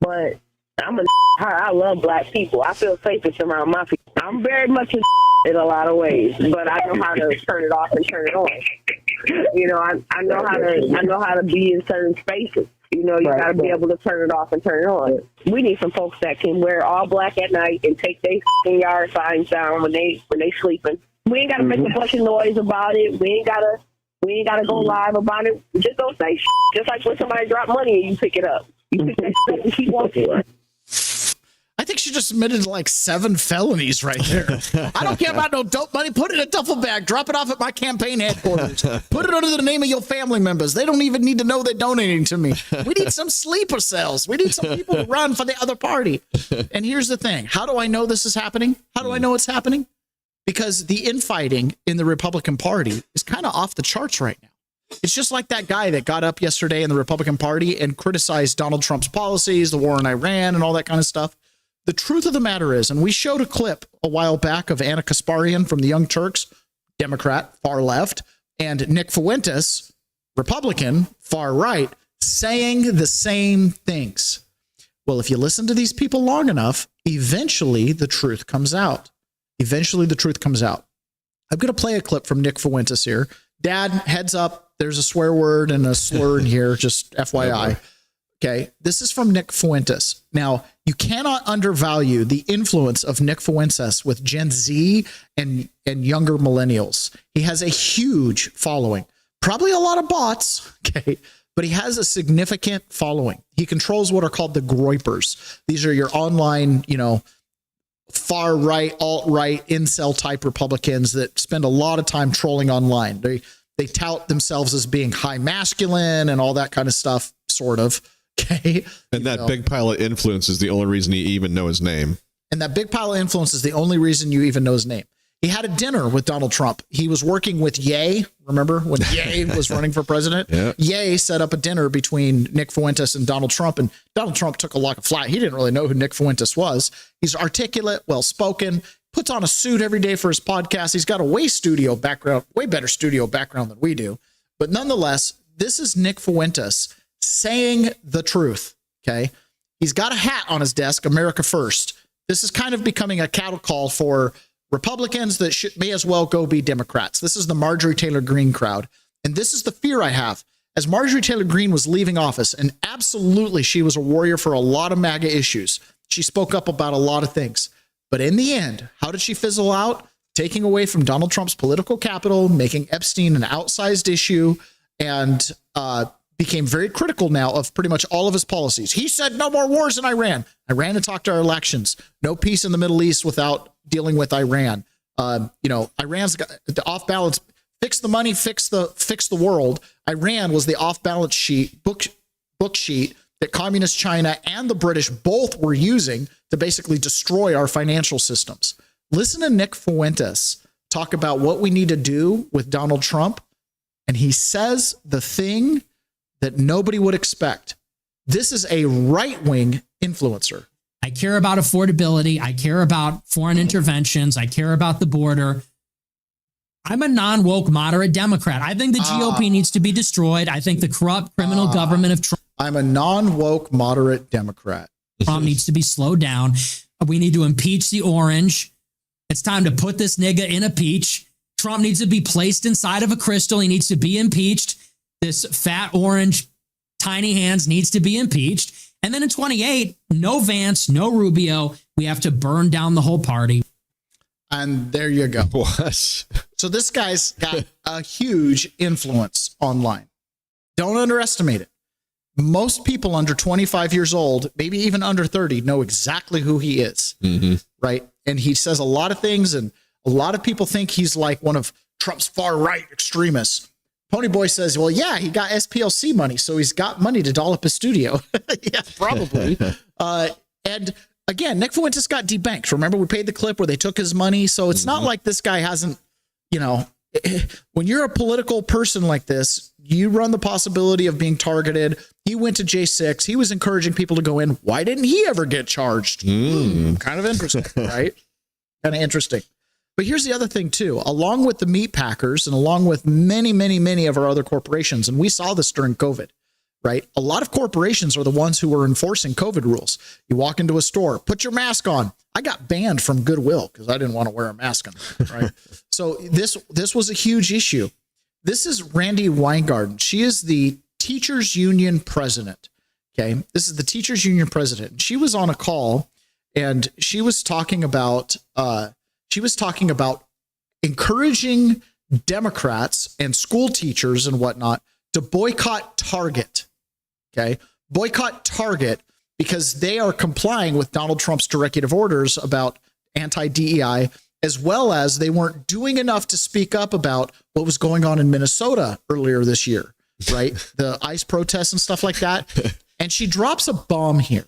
but I love black people. I feel safest around my people. I'm very much in a lot of ways, but I know how to turn it off and turn it on. I know how to be in certain spaces. You got to be able to turn it off and turn it on. We need some folks that can wear all black at night and take their yard signs down when they sleeping. We ain't got to make a bunch of noise about it. We ain't got to go live about it. Just don't say just like when somebody drop money and you pick it up. You pick that up and keep walking. I think she just admitted like 7 felonies right there. I don't care about no dope money. Put it in a duffel bag. Drop it off at my campaign headquarters. Put it under the name of your family members. They don't even need to know they're donating to me. We need some sleeper cells. We need some people to run for the other party. And here's the thing. How do I know this is happening? How do I know it's happening? Because the infighting in the Republican Party is kind of off the charts right now. It's just like that guy that got up yesterday in the Republican Party and criticized Donald Trump's policies, the war in Iran, and all that kind of stuff. The truth of the matter is, and we showed a clip a while back of Anna Kasparian from the Young Turks, Democrat, far left, and Nick Fuentes, Republican, far right, saying the same things. Well, if you listen to these people long enough, eventually the truth comes out. Eventually the truth comes out. I'm going to play a clip from Nick Fuentes here. Dad, heads up, there's a swear word and a slur in here, just FYI. Okay, this is from Nick Fuentes. Now, you cannot undervalue the influence of Nick Fuentes with Gen Z and younger millennials. He has a huge following, probably a lot of bots, okay, but he has a significant following. He controls what are called the groypers. These are your online, far right, alt-right, incel type Republicans that spend a lot of time trolling online. They tout themselves as being high masculine and all that kind of stuff, sort of. Okay. And that big pile of influence is the only reason you even know his name. And that big pile of influence is the only reason you even know his name. He had a dinner with Donald Trump. He was working with Ye. Remember when Ye was running for president? Yeah. Ye set up a dinner between Nick Fuentes and Donald Trump, and Donald Trump took a lot of flack. He didn't really know who Nick Fuentes was. He's articulate, well-spoken, puts on a suit every day for his podcast. He's got a way better studio background than we do. But nonetheless, this is Nick Fuentes saying the truth. Okay. He's got a hat on his desk, America First. This is kind of becoming a cattle call for Republicans that may as well go be Democrats. This is the Marjorie Taylor Greene crowd. And this is the fear I have. As Marjorie Taylor Greene was leaving office, and absolutely she was a warrior for a lot of MAGA issues. She spoke up about a lot of things. But in the end, how did she fizzle out? taking away from Donald Trump's political capital, making Epstein an outsized issue, and became very critical now of pretty much all of his policies. He said no more wars in Iran. Iran attacked our elections. No peace in the Middle East without dealing with Iran. Iran's got the off balance. Fix the money, fix the world. Iran was the off balance book sheet that communist China and the British both were using to basically destroy our financial systems. Listen to Nick Fuentes talk about what we need to do with Donald Trump, and he says the thing that nobody would expect. This is a right-wing influencer. I care about affordability. I care about foreign interventions. I care about the border. I'm a non-woke moderate Democrat. I think the GOP needs to be destroyed. I think the corrupt criminal government of Trump. I'm a non-woke moderate Democrat. Trump needs to be slowed down. We need to impeach the orange. It's time to put this nigga in a peach. Trump needs to be placed inside of a crystal. He needs to be impeached. This fat orange, tiny hands needs to be impeached. And then in 28, no Vance, no Rubio. We have to burn down the whole party. And there you go. What? So this guy's got a huge influence online. Don't underestimate it. Most people under 25 years old, maybe even under 30, know exactly who he is, right? And he says a lot of things, and a lot of people think he's like one of Trump's far-right extremists. Ponyboy says, well, yeah, he got SPLC money, so he's got money to doll up his studio. Yeah, probably. And again, Nick Fuentes got debanked. Remember, we paid the clip where they took his money. So it's not like this guy hasn't, when you're a political person like this, you run the possibility of being targeted. He went to J6. He was encouraging people to go in. Why didn't he ever get charged? Kind of interesting, right? Kind of interesting. But here's the other thing, too. Along with the meat packers and along with many, many, many of our other corporations, and we saw this during COVID, right? A lot of corporations are the ones who were enforcing COVID rules. You walk into a store, put your mask on. I got banned from Goodwill because I didn't want to wear a mask on, right? So this was a huge issue. This is Randy Weingarten. She is the teachers union president. Okay. This is the teachers union president. She was on a call and she was talking about encouraging Democrats and school teachers and whatnot to boycott Target. Okay. Boycott Target because they are complying with Donald Trump's directive orders about anti-DEI, as well as they weren't doing enough to speak up about what was going on in Minnesota earlier this year, right? The ICE protests and stuff like that. And she drops a bomb here.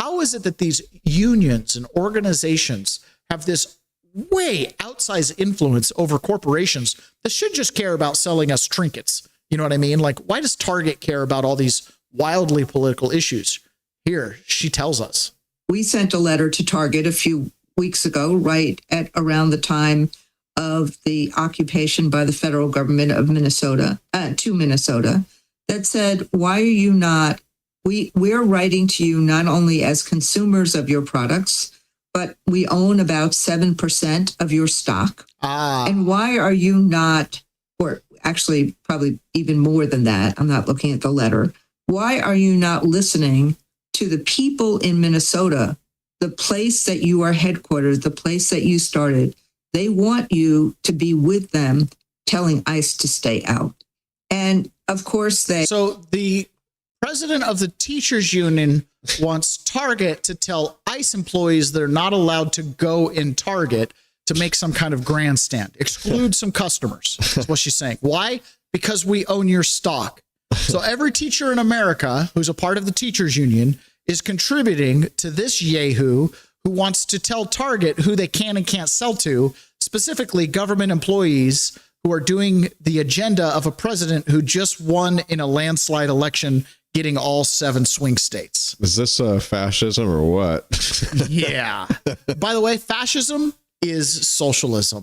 How is it that these unions and organizations have this way outsized influence over corporations that should just care about selling us trinkets? You know what I mean? Like, why does Target care about all these wildly political issues? Here, she tells us. We sent a letter to Target a few weeks ago, right at around the time of the occupation by the federal government of Minnesota, to Minnesota, that said, why are you not, we're writing to you not only as consumers of your products, but we own about 7% of your stock. And why are you not, or actually probably even more than that, I'm not looking at the letter, why are you not listening to the people in Minnesota, the place that you are headquartered, the place that you started? They want you to be with them, telling ICE to stay out. And of course So the president of the teachers union wants Target to tell ICE employees they're not allowed to go in Target to make some kind of grandstand, exclude some customers. That's what she's saying. Why? Because we own your stock. So every teacher in America who's a part of the teachers union is contributing to this yahoo who wants to tell Target who they can and can't sell to, specifically government employees who are doing the agenda of a president who just won in a landslide election, getting all 7 swing states. Is this fascism or what? Yeah. By the way, fascism is socialism,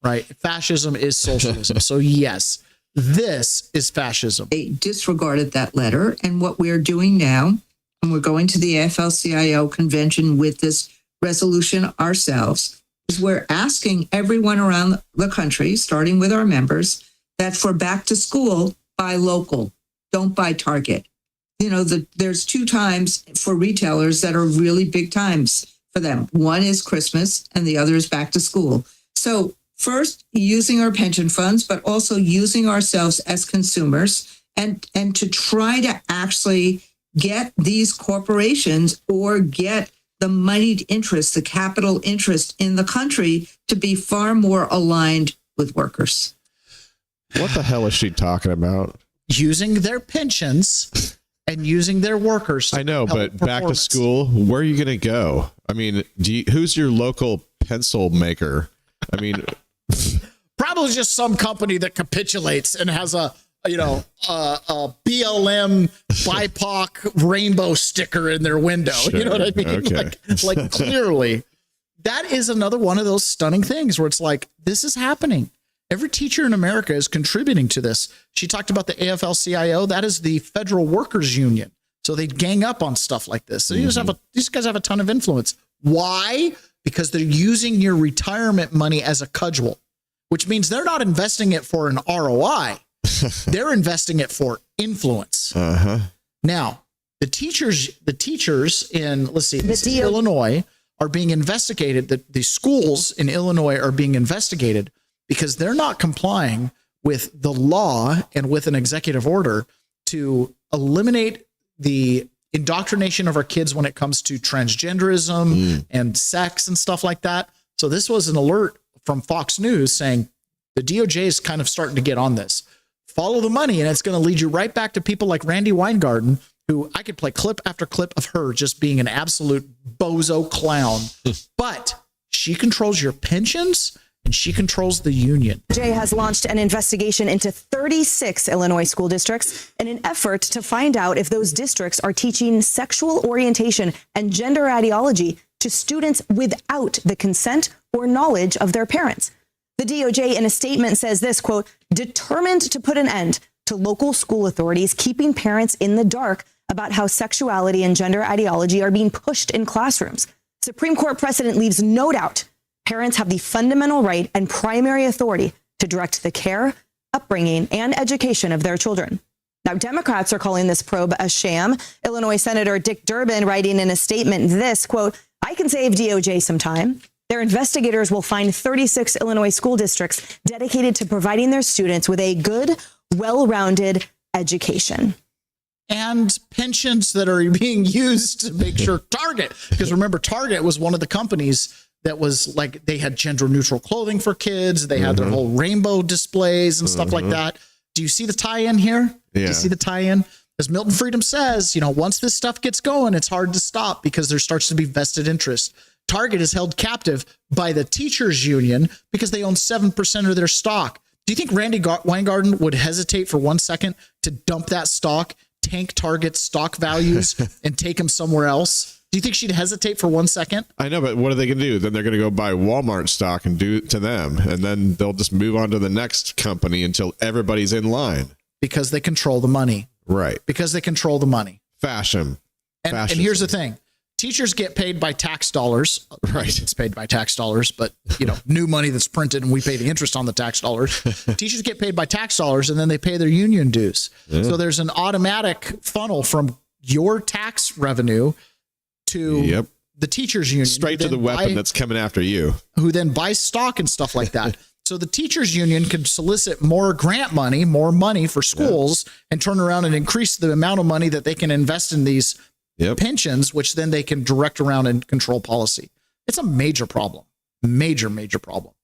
right? Fascism is socialism. So yes, this is fascism. They disregarded that letter. And what we're doing now, and we're going to the AFL-CIO convention with this resolution ourselves, is we're asking everyone around the country, starting with our members, that for back to school, buy local, don't buy Target. You know, there's 2 times for retailers that are really big times for them. One is Christmas and the other is back to school. So first, using our pension funds, but also using ourselves as consumers and to try to actually get these corporations or get the moneyed interest, the capital interest in the country to be far more aligned with workers. What the hell is she talking about? Using their pensions and using their workers. I know, but back to school, where are you going to go? I mean, who's your local pencil maker? I mean, probably just some company that capitulates and has a BLM BIPOC rainbow sticker in their window. Sure. You know what I mean? Okay. Like clearly, that is another one of those stunning things where it's like, this is happening. Every teacher in America is contributing to this. She talked about the AFL-CIO. That is the Federal Workers Union. So they gang up on stuff like this. So these guys have a ton of influence. Why? Because they're using your retirement money as a cudgel, which means they're not investing it for an ROI. They're investing it for influence. Now, the teachers in, let's see, Illinois are being investigated. The schools in Illinois are being investigated because they're not complying with the law and with an executive order to eliminate the indoctrination of our kids when it comes to transgenderism and sex and stuff like that. So this was an alert from Fox News saying the DOJ is kind of starting to get on this. Follow the money, and it's going to lead you right back to people like Randy Weingarten, who I could play clip after clip of her just being an absolute bozo clown. But she controls your pensions and she controls the union. DOJ has launched an investigation into 36 Illinois school districts in an effort to find out if those districts are teaching sexual orientation and gender ideology to students without the consent or knowledge of their parents. The DOJ in a statement says this, quote, determined to put an end to local school authorities keeping parents in the dark about how sexuality and gender ideology are being pushed in classrooms. Supreme Court precedent leaves no doubt parents have the fundamental right and primary authority to direct the care, upbringing, and education of their children. Now, Democrats are calling this probe a sham. Illinois Senator Dick Durbin writing in a statement this, quote, I can save DOJ some time. Their investigators will find 36 Illinois school districts dedicated to providing their students with a good, well-rounded education. And pensions that are being used to make sure Target, because remember, Target was one of the companies that was like, they had gender neutral clothing for kids. They had their whole rainbow displays and stuff like that. Do you see the tie-in here? Yeah. Do you see the tie-in? As Milton Friedman says, once this stuff gets going, it's hard to stop because there starts to be vested interest. Target is held captive by the teachers union because they own 7% of their stock. Do you think Randy Weingarten would hesitate for 1 second to dump that stock, tank Target's stock values, and take them somewhere else? Do you think she'd hesitate for 1 second? I know, but what are they going to do? Then they're going to go buy Walmart stock and do it to them. And then they'll just move on to the next company until everybody's in line. Because they control the money. Right. Because they control the money. Fashion. And here's the thing. Teachers get paid by tax dollars. Right. It's paid by tax dollars, but new money that's printed and we pay the interest on the tax dollars. Teachers get paid by tax dollars and then they pay their union dues. Yeah. So there's an automatic funnel from your tax revenue to the teachers union. Straight to the weapon that's coming after you. Who then buys stock and stuff like that. So the teachers union can solicit more grant money, more money for schools and turn around and increase the amount of money that they can invest in these pensions, which then they can direct around and control policy. It's a major problem. Major problem.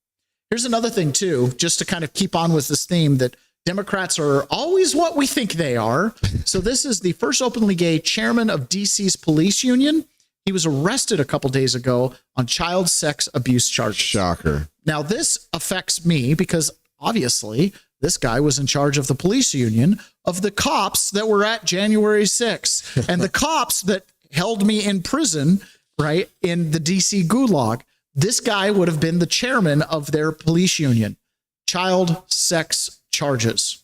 Here's another thing too, just to kind of keep on with this theme that Democrats are always what we think they are. So this is the first openly gay chairman of DC's police union. He was arrested a couple days ago on child sex abuse charges. Shocker. Now this affects me because obviously this guy was in charge of the police union of the cops that were at January 6th and the cops that held me in prison, right, in the DC gulag. This guy would have been the chairman of their police union. Child sex charges.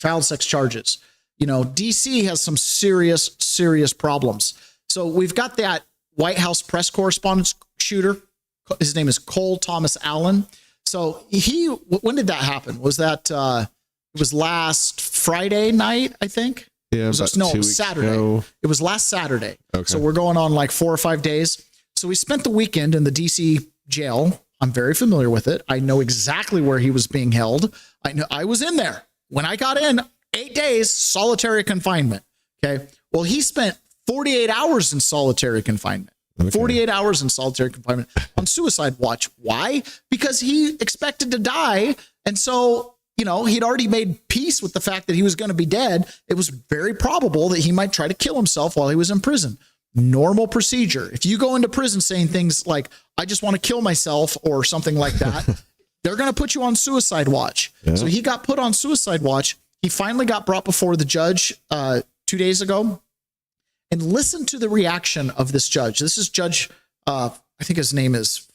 DC has some serious problems. So we've got that White House press correspondence shooter. His name is Cole Thomas Allen. So when did that happen? Was that, it was last Friday night, I think? Yeah, it was Saturday. Ago. It was last Saturday. Okay. So we're going on like 4 or 5 days. So he spent the weekend in the DC jail. I'm very familiar with it. I know exactly where he was being held. I was in there. When I got in, 8 days solitary confinement. Okay. Well, he spent 48 hours in solitary confinement. Okay. 48 hours in solitary confinement on suicide watch. Why? Because he expected to die. And so, he'd already made peace with the fact that he was going to be dead. It was very probable that he might try to kill himself while he was in prison. Normal procedure. If you go into prison saying things like, I just want to kill myself or something like that, they're going to put you on suicide watch. Yeah. So he got put on suicide watch. He finally got brought before the judge 2 days ago. And listen to the reaction of this judge. This is Judge, I think his name is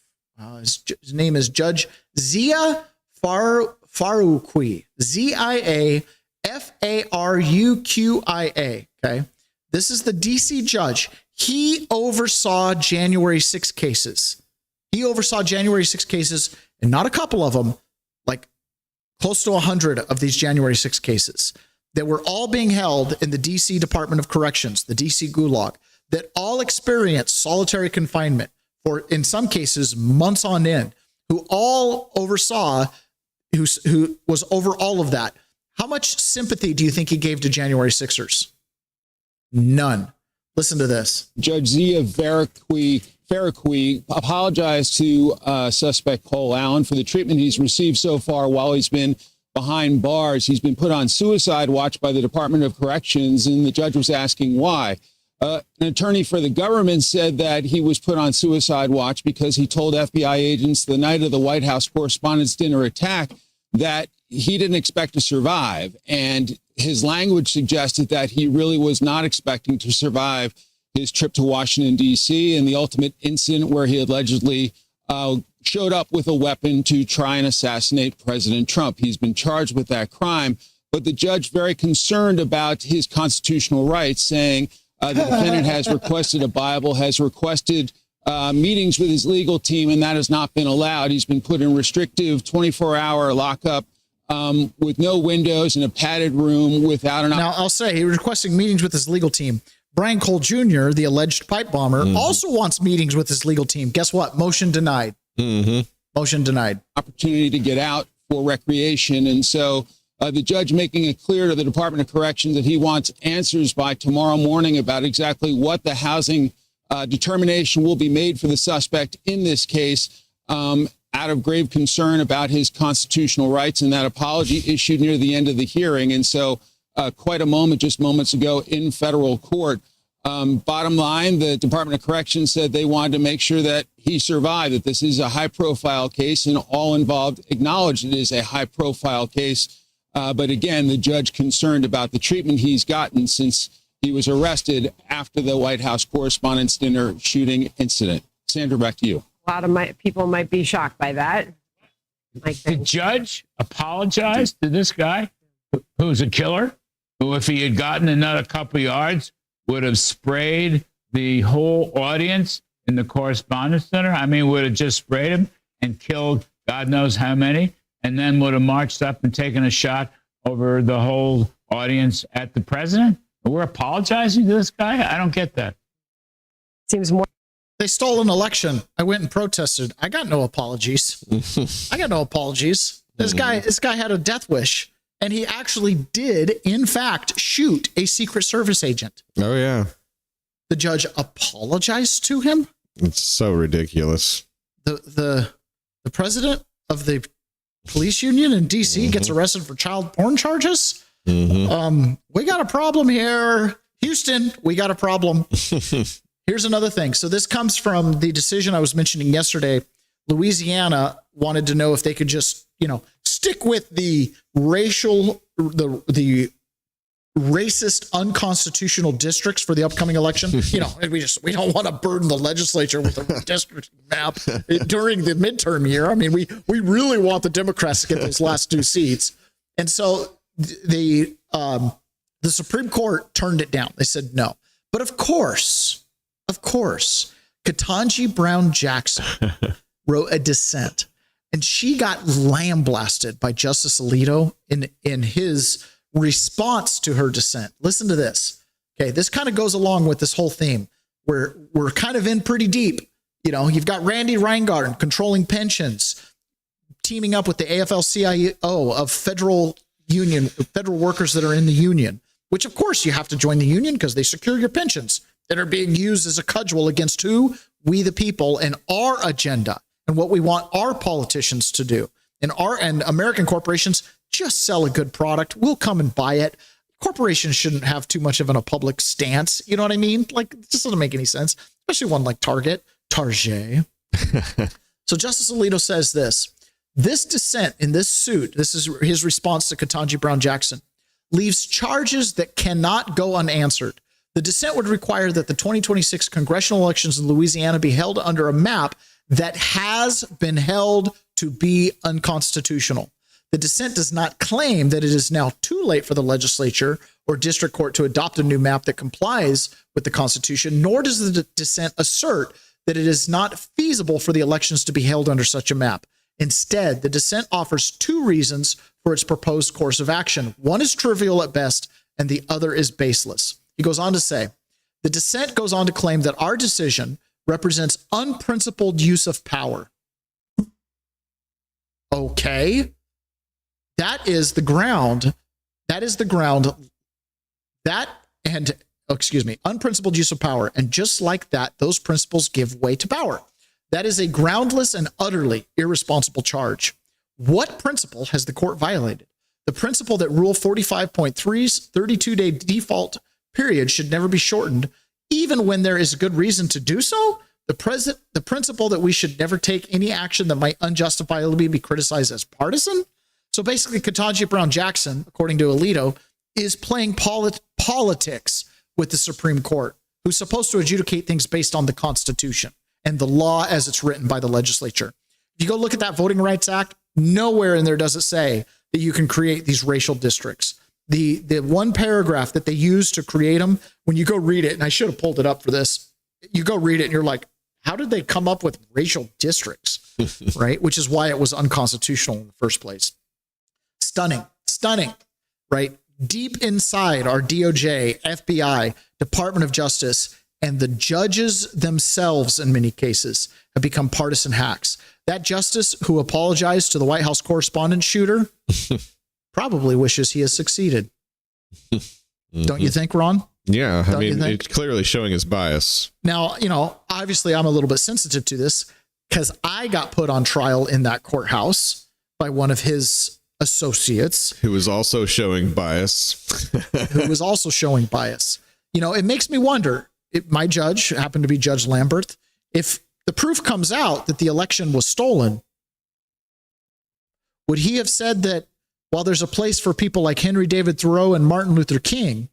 Judge Zia Faruqi. Ziafaruqia. Okay. This is the DC judge. He oversaw January 6 cases. And not a couple of them, like close to 100 of these January 6 cases that were all being held in the DC Department of Corrections, the DC Gulag, that all experienced solitary confinement for, in some cases, months on end, who all oversaw, who was over all of that. How much sympathy do you think he gave to January 6ers? None. Listen to this. Judge Zia Faruqi apologized to suspect Cole Allen for the treatment he's received so far while he's been behind bars. He's been put on suicide watch by the Department of Corrections, and the judge was asking why. An attorney for the government said that he was put on suicide watch because he told FBI agents the night of the White House Correspondents' Dinner attack that he didn't expect to survive. And his language suggested that he really was not expecting to survive his trip to Washington, D.C., and the ultimate incident where he allegedly showed up with a weapon to try and assassinate President Trump. He's been charged with that crime, but the judge very concerned about his constitutional rights, saying the defendant has requested a Bible, has requested meetings with his legal team, and that has not been allowed. He's been put in restrictive 24-hour lockup with no windows in a padded room without an... Now, I'll say he was requesting meetings with his legal team. Brian Cole Jr., the alleged pipe bomber, also wants meetings with his legal team. Guess what? Motion denied. Motion denied. Opportunity to get out for recreation. And so the judge making it clear to the Department of Corrections that he wants answers by tomorrow morning about exactly what the housing determination will be made for the suspect in this case, out of grave concern about his constitutional rights, and that apology issued near the end of the hearing. And so quite a moment just moments ago in federal court. Bottom line, the Department of Corrections said they wanted to make sure that he survived, that this is a high-profile case, and all involved acknowledged it is a high-profile case. But again, the judge concerned about the treatment he's gotten since he was arrested after the White House Correspondents' Dinner shooting incident. Sandra, back to you. A lot of people might be shocked by that. The judge apologized to this guy who's a killer, who, if he had gotten another couple yards, would have sprayed the whole audience in the Correspondents' Center. I mean, would have just sprayed him and killed God knows how many, and then would have marched up and taken a shot over the whole audience at the president. We're apologizing to this guy? I don't get that. Seems more. They stole an election. I went and protested. I got no apologies. I got no apologies. This guy had a death wish. And he actually did, in fact, shoot a Secret Service agent. Oh, yeah. The judge apologized to him. It's so ridiculous. The president of the police union in D.C. gets arrested for child porn charges. We got a problem here. Houston, we got a problem. Here's another thing. So this comes from the decision I was mentioning yesterday. Louisiana wanted to know if they could just, stick with the the racist, unconstitutional districts for the upcoming election. We don't want to burden the legislature with a district map during the midterm year. I mean, we really want the Democrats to get those last 2 seats. And so the Supreme Court turned it down. They said no. But of course, Ketanji Brown Jackson wrote a dissent, and she got lambasted by Justice Alito in his response to her dissent. Listen to this. Okay, this kind of goes along with this whole theme where we're kind of in pretty deep. You know, you've got Randy Reingarten controlling pensions, teaming up with the AFL-CIO of federal workers that are in the union, which of course you have to join the union because they secure your pensions that are being used as a cudgel against who? We the people and our agenda and what we want our politicians to do. And American corporations just sell a good product. We'll come and buy it. Corporations shouldn't have too much of a public stance. You know what I mean? Like, it just doesn't make any sense, especially one like Target. So Justice Alito says this dissent in this suit, this is his response to Ketanji Brown Jackson, leaves charges that cannot go unanswered. The dissent would require that the 2026 congressional elections in Louisiana be held under a map that has been held to be unconstitutional. The dissent does not claim that it is now too late for the legislature or district court to adopt a new map that complies with the Constitution, nor does the dissent assert that it is not feasible for the elections to be held under such a map. Instead, the dissent offers two reasons for its proposed course of action. One is trivial at best, and the other is baseless. He goes on to say, the dissent goes on to claim that our decision represents unprincipled use of power. Okay. That is the ground. Unprincipled use of power. And just like that, those principles give way to power. That is a groundless and utterly irresponsible charge. What principle has the court violated? The principle that Rule 45.3's 32-day default period should never be shortened, even when there is a good reason to do so? The principle that we should never take any action that might unjustifiably be criticized as partisan? So basically, Ketanji Brown Jackson, according to Alito, is playing politics with the Supreme Court, who's supposed to adjudicate things based on the Constitution and the law as it's written by the legislature. If you go look at that Voting Rights Act, nowhere in there does it say that you can create these racial districts. The one paragraph that they use to create them, when you go read it, and I should have pulled it up for this, you go read it and you're like, how did they come up with racial districts, right? Which is why it was unconstitutional in the first place. Stunning, right? Deep inside our DOJ, FBI, Department of Justice, and the judges themselves in many cases have become partisan hacks. That justice who apologized to the White House correspondent shooter probably wishes he has succeeded. Don't you think, Ron? Yeah, I mean, it's clearly showing his bias. Now, obviously I'm a little bit sensitive to this because I got put on trial in that courthouse by one of his associates. Who was also showing bias. It makes me wonder, my judge happened to be Judge Lambert, if the proof comes out that the election was stolen, would he have said that while there's a place for people like Henry David Thoreau and Martin Luther King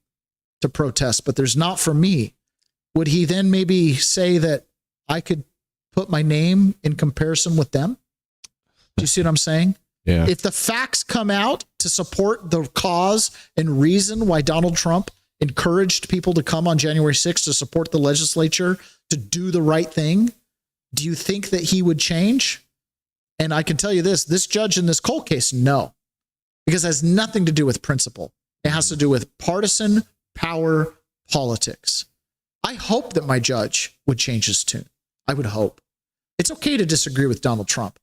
to protest, but there's not for me, would he then maybe say that I could put my name in comparison with them? Do you see what I'm saying? Yeah. If the facts come out to support the cause and reason why Donald Trump encouraged people to come on January 6th to support the legislature to do the right thing, do you think that he would change? And I can tell you this judge in this cold case, no, because it has nothing to do with principle. It has to do with partisan power politics. I hope that my judge would change his tune. I would hope. It's okay to disagree with Donald Trump.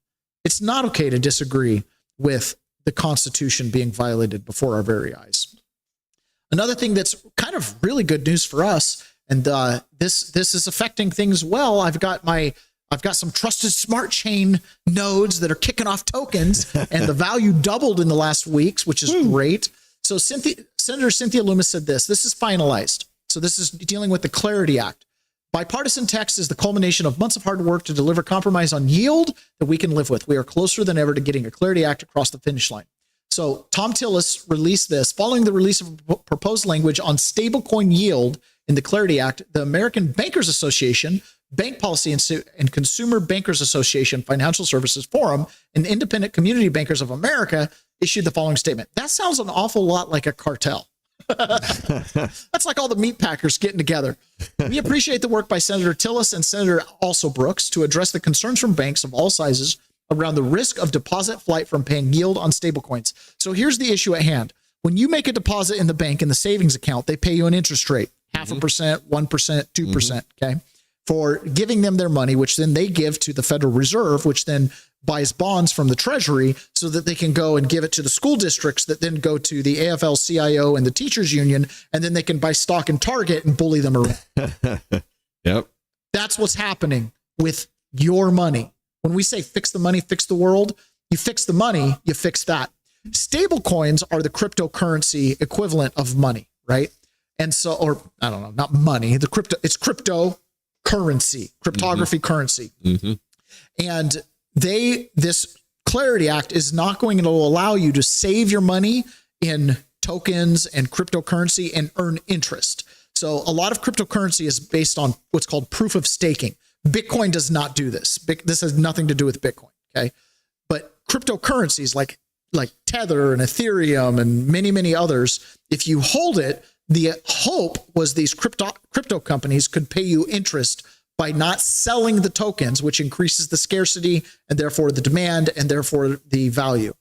It's not okay to disagree with the Constitution being violated before our very eyes. Another thing that's kind of really good news for us, and this is affecting things well. I've got some trusted smart chain nodes that are kicking off tokens, and the value doubled in the last weeks, which is great. So Senator Cynthia Loomis said this is finalized. So this is dealing with the Clarity Act. Bipartisan text is the culmination of months of hard work to deliver compromise on yield that we can live with. We are closer than ever to getting a Clarity Act across the finish line. So Tom Tillis released this. Following the release of proposed language on stablecoin yield in the Clarity Act, the American Bankers Association, Bank Policy and Consumer Bankers Association, Financial Services Forum, and Independent Community Bankers of America issued the following statement. That sounds an awful lot like a cartel. That's like all the meat packers getting together. We appreciate the work by Senator Tillis and Senator also Brooks to address the concerns from banks of all sizes around the risk of deposit flight from paying yield on stablecoins. So here's the issue at hand. When you make a deposit in the bank in the savings account, they pay you an interest rate, 0.5%, 1%, 2%. Okay. for giving them their money, which then they give to the Federal Reserve, which then buys bonds from the Treasury so that they can go and give it to the school districts that then go to the AFL-CIO and the teachers union, and then they can buy stock in Target and bully them around. Yep. That's what's happening with your money. When we say fix the money, fix the world, you fix the money, you fix that. Stable coins are the cryptocurrency equivalent of money, right? And so, or I don't know, not money, it's cryptocurrency, cryptography currency. Mm-hmm. And this Clarity Act is not going to allow you to save your money in tokens and cryptocurrency and earn interest. So a lot of cryptocurrency is based on what's called proof of staking. Bitcoin does not do this. This has nothing to do with Bitcoin. Okay. But cryptocurrencies like Tether and Ethereum and many, many others, if you hold it, the hope was these crypto companies could pay you interest by not selling the tokens, which increases the scarcity and therefore the demand and therefore the value.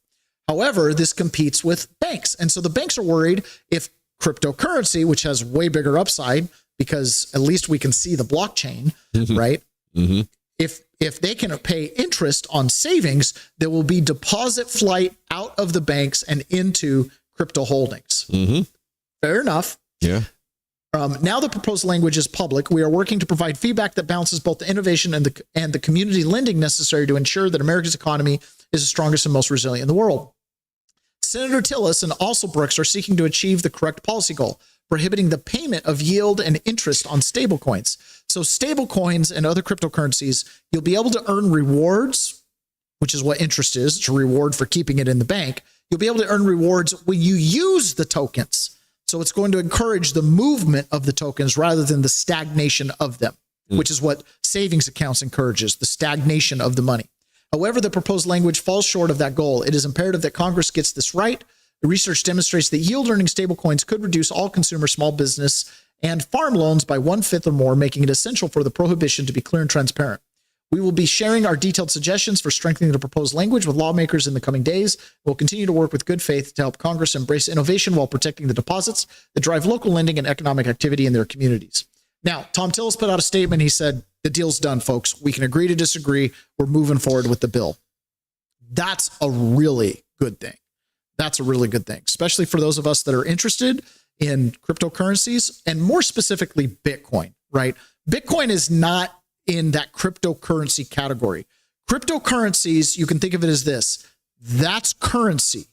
However, this competes with banks. And so the banks are worried if cryptocurrency, which has way bigger upside because at least we can see the blockchain, right? Mm-hmm. If they can pay interest on savings, there will be deposit flight out of the banks and into crypto holdings. Mm-hmm. Fair enough. Yeah. Now the proposed language is public. We are working to provide feedback that balances both the innovation and the community lending necessary to ensure that America's economy is the strongest and most resilient in the world. Senator Tillis and also Brooks are seeking to achieve the correct policy goal, prohibiting the payment of yield and interest on stablecoins. So stablecoins and other cryptocurrencies, you'll be able to earn rewards, which is what interest is. It's a reward for keeping it in the bank. You'll be able to earn rewards when you use the tokens. So it's going to encourage the movement of the tokens rather than the stagnation of them, which is what savings accounts encourages, the stagnation of the money. However, the proposed language falls short of that goal. It is imperative that Congress gets this right. The research demonstrates that yield-earning stablecoins could reduce all consumer, small business, and farm loans by 1/5 or more, making it essential for the prohibition to be clear and transparent. We will be sharing our detailed suggestions for strengthening the proposed language with lawmakers in the coming days. We'll continue to work with good faith to help Congress embrace innovation while protecting the deposits that drive local lending and economic activity in their communities. Now, Tom Tillis put out a statement. He said, the deal's done, folks. We can agree to disagree. We're moving forward with the bill. That's a really good thing. That's a really good thing, especially for those of us that are interested in cryptocurrencies and more specifically Bitcoin, right? Bitcoin is not in that cryptocurrency category. Cryptocurrencies, you can think of it as this. That's currency.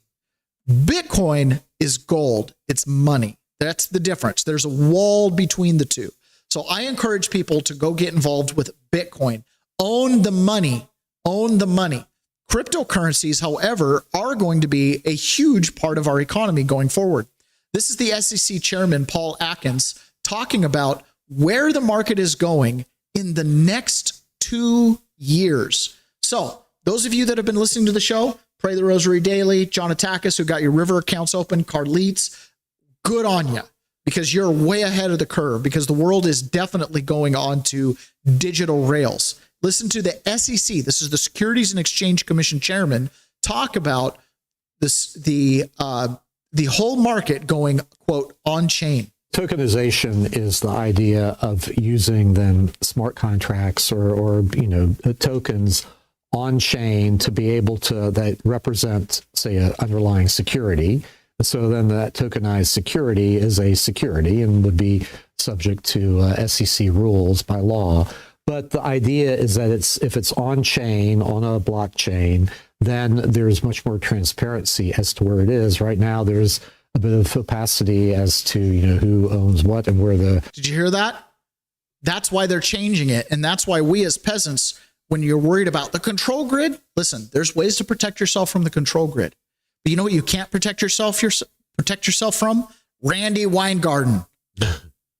Bitcoin is gold. It's money. That's the difference. There's a wall between the two. So I encourage people to go get involved with Bitcoin. Own the money. Own the money. Cryptocurrencies, however, are going to be a huge part of our economy going forward. This is the SEC chairman, Paul Atkins, talking about where the market is going in the next 2 years. So those of you that have been listening to the show, Pray the Rosary Daily, John Atakis, who got your River accounts open, Carleets, good on you, because you're way ahead of the curve, because the world is definitely going on to digital rails. Listen to the SEC. This is the Securities and Exchange Commission chairman talk about this, the whole market going, quote, on chain. Tokenization is the idea of using then smart contracts or tokens on chain to be able to that represent, say, an underlying security. So then that tokenized security is a security and would be subject to SEC rules by law. But the idea is that if it's on chain, on a blockchain, then there's much more transparency as to where it is. Right now, there's a bit of opacity as to who owns what and where the. Did you hear that? That's why they're changing it, and that's why we as peasants, when you're worried about the control grid, listen. There's ways to protect yourself from the control grid, but you know what you can't protect yourself from? Randy Weingarten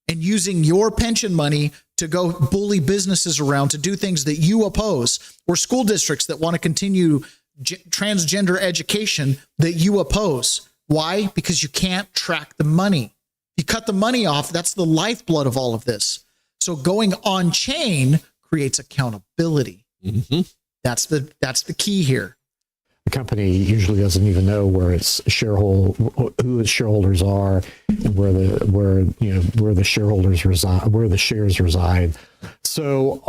and using your pension money to go bully businesses around to do things that you oppose, or school districts that want to continue transgender education that you oppose. Why? Because you can't track the money. You cut the money off. That's the lifeblood of all of this. So going on chain creates accountability. Mm-hmm. That's the key here. The company usually doesn't even know where its who its shareholders are, and where the shareholders reside, where the shares reside. So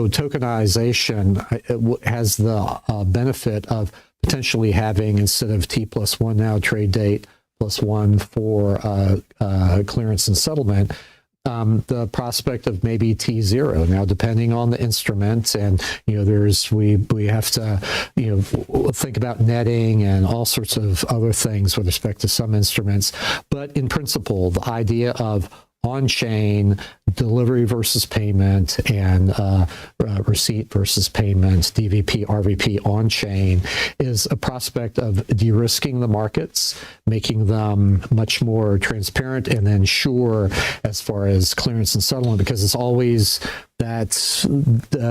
tokenization has the benefit of potentially having, instead of T+1 now, trade date +1 for clearance and settlement, the prospect of maybe T0 now, depending on the instrument. And, we have to, think about netting and all sorts of other things with respect to some instruments. But in principle, the idea of on-chain delivery versus payment and receipt versus payment, DVP, RVP on-chain, is a prospect of de-risking the markets, making them much more transparent and then sure as far as clearance and settlement, because it's always that's the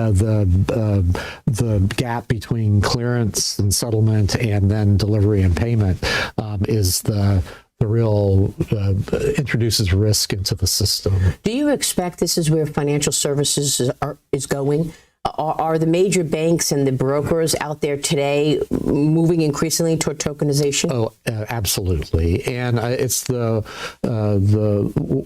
gap between clearance and settlement and then delivery and payment is the real introduces risk into the system. Do you expect this is where financial services is going? Are the major banks and the brokers out there today moving increasingly toward tokenization? Oh, absolutely. And it's the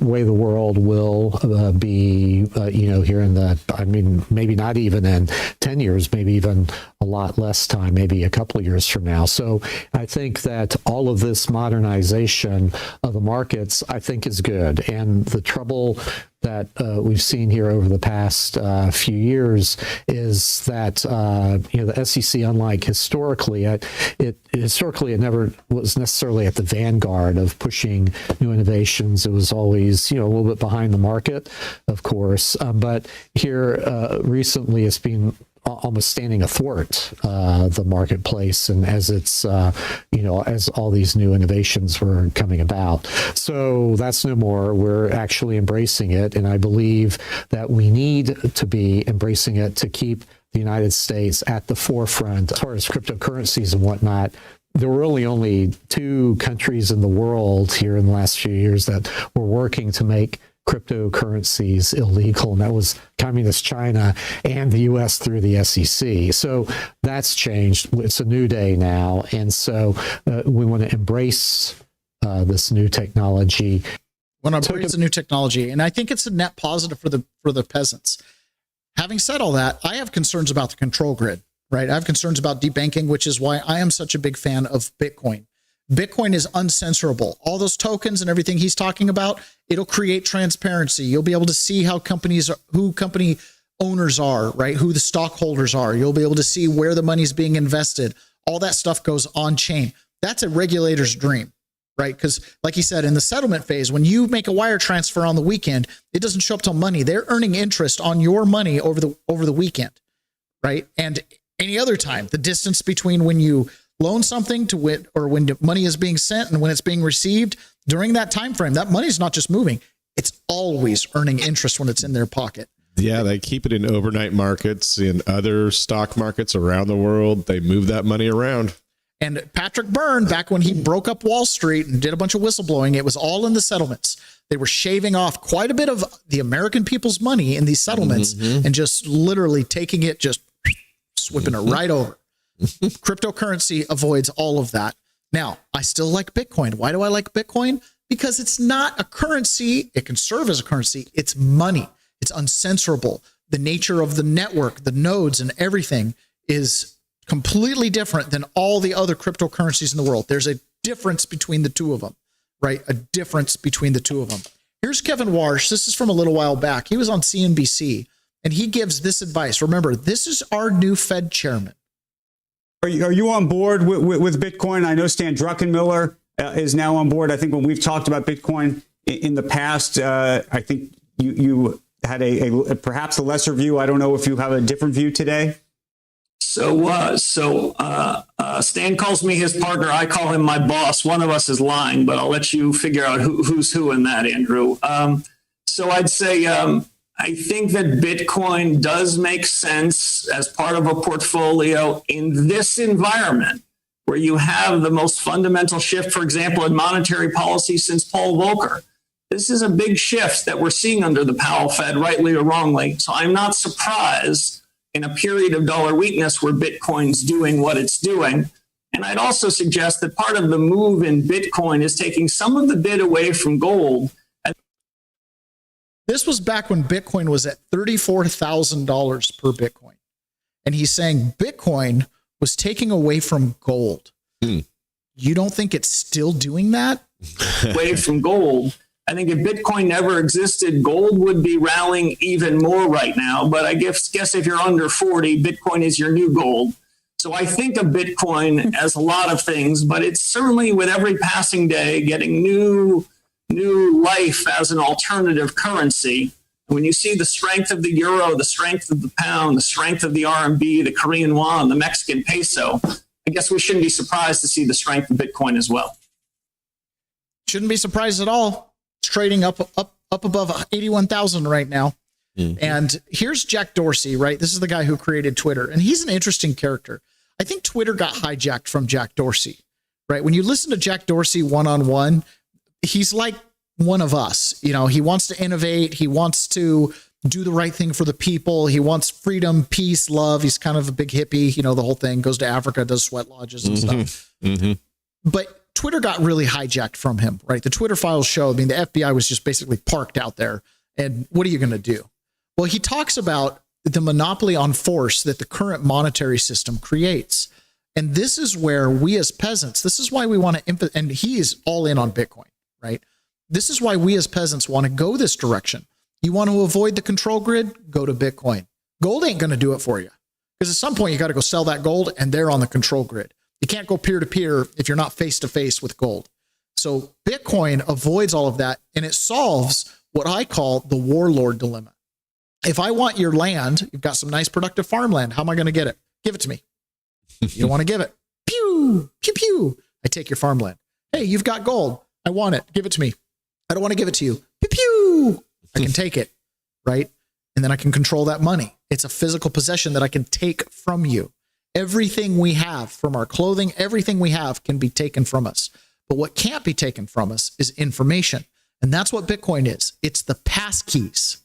way the world will be, here in maybe not even in 10 years, maybe even a lot less time, maybe a couple of years from now. So I think that all of this modernization of the markets, I think, is good. And the trouble that we've seen here over the past few years is that the SEC, unlike historically, it never was necessarily at the vanguard of pushing new innovations. It was always a little bit behind the market, of course. But here recently, it's been almost standing athwart the marketplace, and as it's as all these new innovations were coming about. So that's no more. We're actually embracing it, and I believe that we need to be embracing it to keep the United States at the forefront as far as cryptocurrencies and whatnot. There were really only 2 countries in the world here in the last few years that were working to make cryptocurrencies illegal, and that was Communist China and the U.S. through the SEC. So that's changed. It's a new day now, and so we want to embrace this new technology. Want to embrace the new technology, and I think it's a net positive for the peasants. Having said all that, I have concerns about the control grid. Right, I have concerns about debanking, which is why I am such a big fan of Bitcoin. Bitcoin is uncensorable. All those tokens and everything he's talking about, it'll create transparency. You'll be able to see how who company owners are, right? Who the stockholders are. You'll be able to see where the money's being invested. All that stuff goes on chain. That's a regulator's dream, right? Because like he said, in the settlement phase, when you make a wire transfer on the weekend, it doesn't show up till Monday. They're earning interest on your money over the weekend, right? And any other time, the distance between when you loan something to it or when money is being sent and when it's being received, during that time frame, that money is not just moving, it's always earning interest when it's in their pocket. Yeah, they keep it in overnight markets, in other stock markets around the world. They move that money around. And Patrick Byrne, back when he broke up Wall Street and did a bunch of whistleblowing, it was all in the settlements. They were shaving off quite a bit of the American people's money in these settlements and just literally taking it, just whipping it right over. Cryptocurrency avoids all of that. Now, I still like Bitcoin. Why do I like Bitcoin? Because it's not a currency. It can serve as a currency. It's money. It's uncensorable. The nature of the network, the nodes and everything is completely different than all the other cryptocurrencies in the world. There's a difference between the two of them, right? A difference between the two of them. Here's Kevin Warsh. This is from a little while back. He was on CNBC, and he gives this advice. Remember, this is our new Fed chairman. Are you on board with Bitcoin? I know Stan Druckenmiller is now on board. I think when we've talked about Bitcoin in the past, I think you had a perhaps a lesser view. I don't know if you have a different view today. So Stan calls me his partner. I call him my boss. One of us is lying, but I'll let you figure out who's who in that, Andrew. So I'd say I think that Bitcoin does make sense as part of a portfolio in this environment where you have the most fundamental shift, for example, in monetary policy since Paul Volcker. This is a big shift that we're seeing under the Powell Fed, rightly or wrongly. So I'm not surprised in a period of dollar weakness where Bitcoin's doing what it's doing. And I'd also suggest that part of the move in Bitcoin is taking some of the bid away from gold. This was back when Bitcoin was at $34,000 per Bitcoin. And he's saying Bitcoin was taking away from gold. You don't think it's still doing that? Away from gold. I think if Bitcoin never existed, gold would be rallying even more right now. But I guess if you're under 40, Bitcoin is your new gold. So I think of Bitcoin as a lot of things, but it's certainly with every passing day getting new life as an alternative currency. When you see the strength of the euro, the strength of the pound, the strength of the RMB, the Korean won, the Mexican peso, I guess we shouldn't be surprised to see the strength of Bitcoin as well. Shouldn't be surprised at all. It's trading up above 81,000 right now. And here's Jack Dorsey, right? This is the guy who created Twitter, and he's an interesting character. I think Twitter got hijacked from Jack Dorsey, right? When you listen to Jack Dorsey one-on-one, he's like one of us. You know, he wants to innovate. He wants to do the right thing for the people. He wants freedom, peace, love. He's kind of a big hippie, you know, the whole thing. Goes to Africa, does sweat lodges and stuff. But Twitter got really hijacked from him, right? The Twitter files show, I mean, the FBI was just basically parked out there. And what are you going to do? Well, he talks about the monopoly on force that the current monetary system creates. And this is where we as peasants, this is why we want to, and he is all in on Bitcoin, right? This is why we as peasants want to go this direction. You want to avoid the control grid? Go to Bitcoin. Gold ain't going to do it for you. Because at some point you got to go sell that gold and they're on the control grid. You can't go peer to peer if you're not face to face with gold. So Bitcoin avoids all of that, and it solves what I call the warlord dilemma. If I want your land, you've got some nice productive farmland. How am I going to get it? Give it to me. You don't want to give it. Pew, pew, pew. I take your farmland. Hey, you've got gold. I want it. Give it to me. I don't want to give it to you. Pew, pew. I can take it, right? And then I can control that money. It's a physical possession that I can take from you. Everything we have, from our clothing, everything we have can be taken from us. But what can't be taken from us is information. And that's what Bitcoin is. It's the passkeys.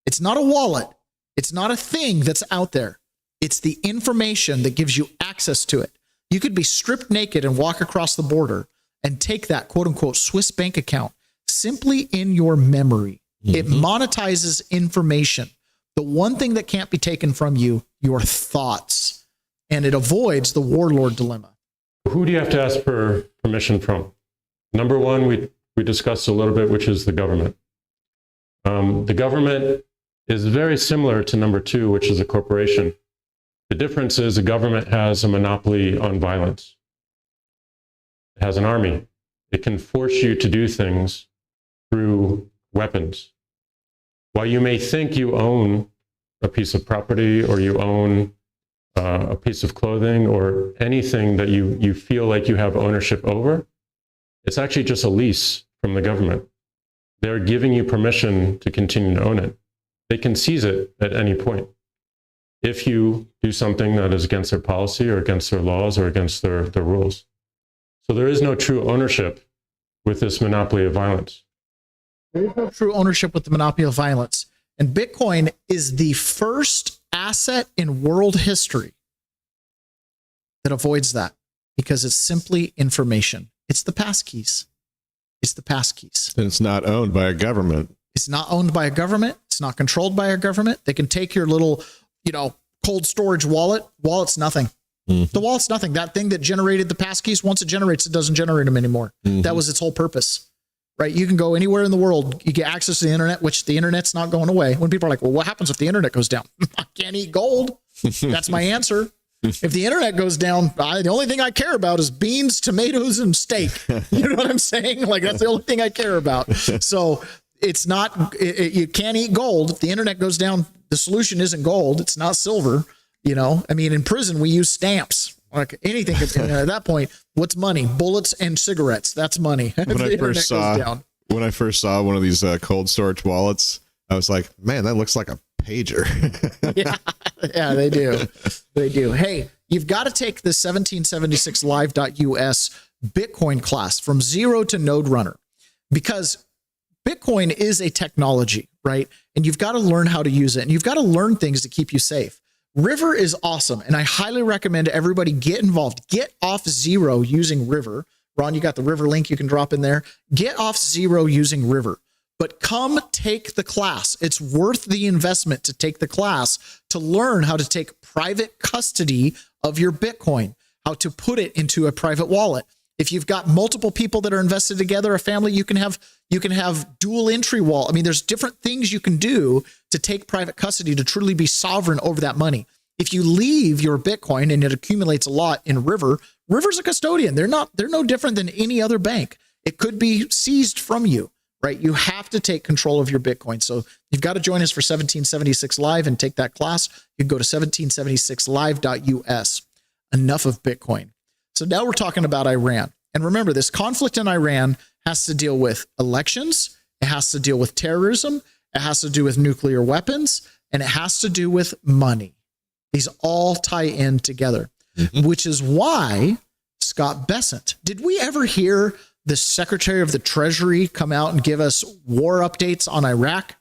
It's not a wallet. It's not a thing that's out there. It's the information that gives you access to it. You could be stripped naked and walk across the border and take that quote unquote Swiss bank account simply in your memory. It monetizes information. The one thing that can't be taken from you, your thoughts, and it avoids the warlord dilemma. Who do you have to ask for permission from? Number one, we discussed a little bit, which is the government. The government is very similar to number two, which is a corporation. The difference is the government has a monopoly on violence. It has an army. It can force you to do things through weapons. While you may think you own a piece of property or you own a piece of clothing or anything that you feel like you have ownership over, it's actually just a lease from the government. They're giving you permission to continue to own it. They can seize it at any point if you do something that is against their policy or against their laws or against their rules. So there is no true ownership with this monopoly of violence. There is no true ownership with the monopoly of violence. And Bitcoin is the first asset in world history that avoids that because it's simply information. It's the passkeys. It's the passkeys. And it's not owned by a government. It's not owned by a government. It's not controlled by a government. They can take your little, cold storage wallet. Wallet's nothing. The wallet's nothing. That thing that generated the passkeys, once it generates, it doesn't generate them anymore. That was its whole purpose. Right? You can go anywhere in the world. You get access to the internet, which the internet's not going away. When people are like, well, what happens if the internet goes down? I can't eat gold. That's my answer. If the internet goes down, the only thing I care about is beans, tomatoes, and steak. You know what I'm saying? Like, that's the only thing I care about. So it's not, you can't eat gold. If the internet goes down, the solution isn't gold. It's not silver. In prison, we use stamps. Like anything at that point, what's money? Bullets and cigarettes. That's money. When I first saw one of these cold storage wallets, I was like, man, that looks like a pager. Yeah, they do. They do. Hey, you've got to take the 1776live.us Bitcoin class from zero to node runner, because Bitcoin is a technology, right? And you've got to learn how to use it, and you've got to learn things to keep you safe. River is awesome, and I highly recommend everybody get involved. Get off zero using River. Ron, you got the River link you can drop in there. Get off zero using River. But come take the class. It's worth the investment to take the class to learn how to take private custody of your Bitcoin, how to put it into a private wallet. If you've got multiple people that are invested together, a family, you can have dual entry wallet. I mean, there's different things you can do to take private custody to truly be sovereign over that money. If you leave your Bitcoin and it accumulates a lot in River's a custodian. They're no different than any other bank. It could be seized from you, right? You have to take control of your Bitcoin. So you've got to join us for 1776 Live and take that class. You can go to 1776live.us. Enough of Bitcoin. So now we're talking about Iran. And remember, this conflict in Iran has to deal with elections. It has to deal with terrorism. It has to do with nuclear weapons. And it has to do with money. These all tie in together, which is why Scott Bessent, did we ever hear the Secretary of the Treasury come out and give us war updates on Iraq?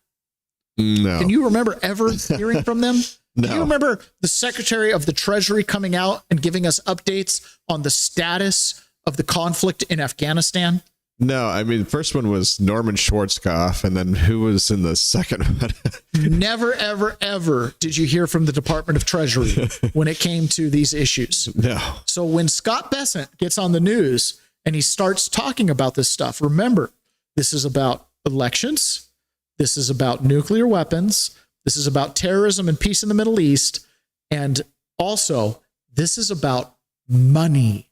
No. Can you remember ever hearing from them? No. Do you remember the Secretary of the Treasury coming out and giving us updates on the status of the conflict in Afghanistan? No, I mean, the first one was Norman Schwarzkopf, and then who was in the second one? Never, ever, ever did you hear from the Department of Treasury when it came to these issues. No. So when Scott Bessent gets on the news and he starts talking about this stuff, remember, this is about elections. This is about nuclear weapons. This is about terrorism and peace in the Middle East. And also, this is about money.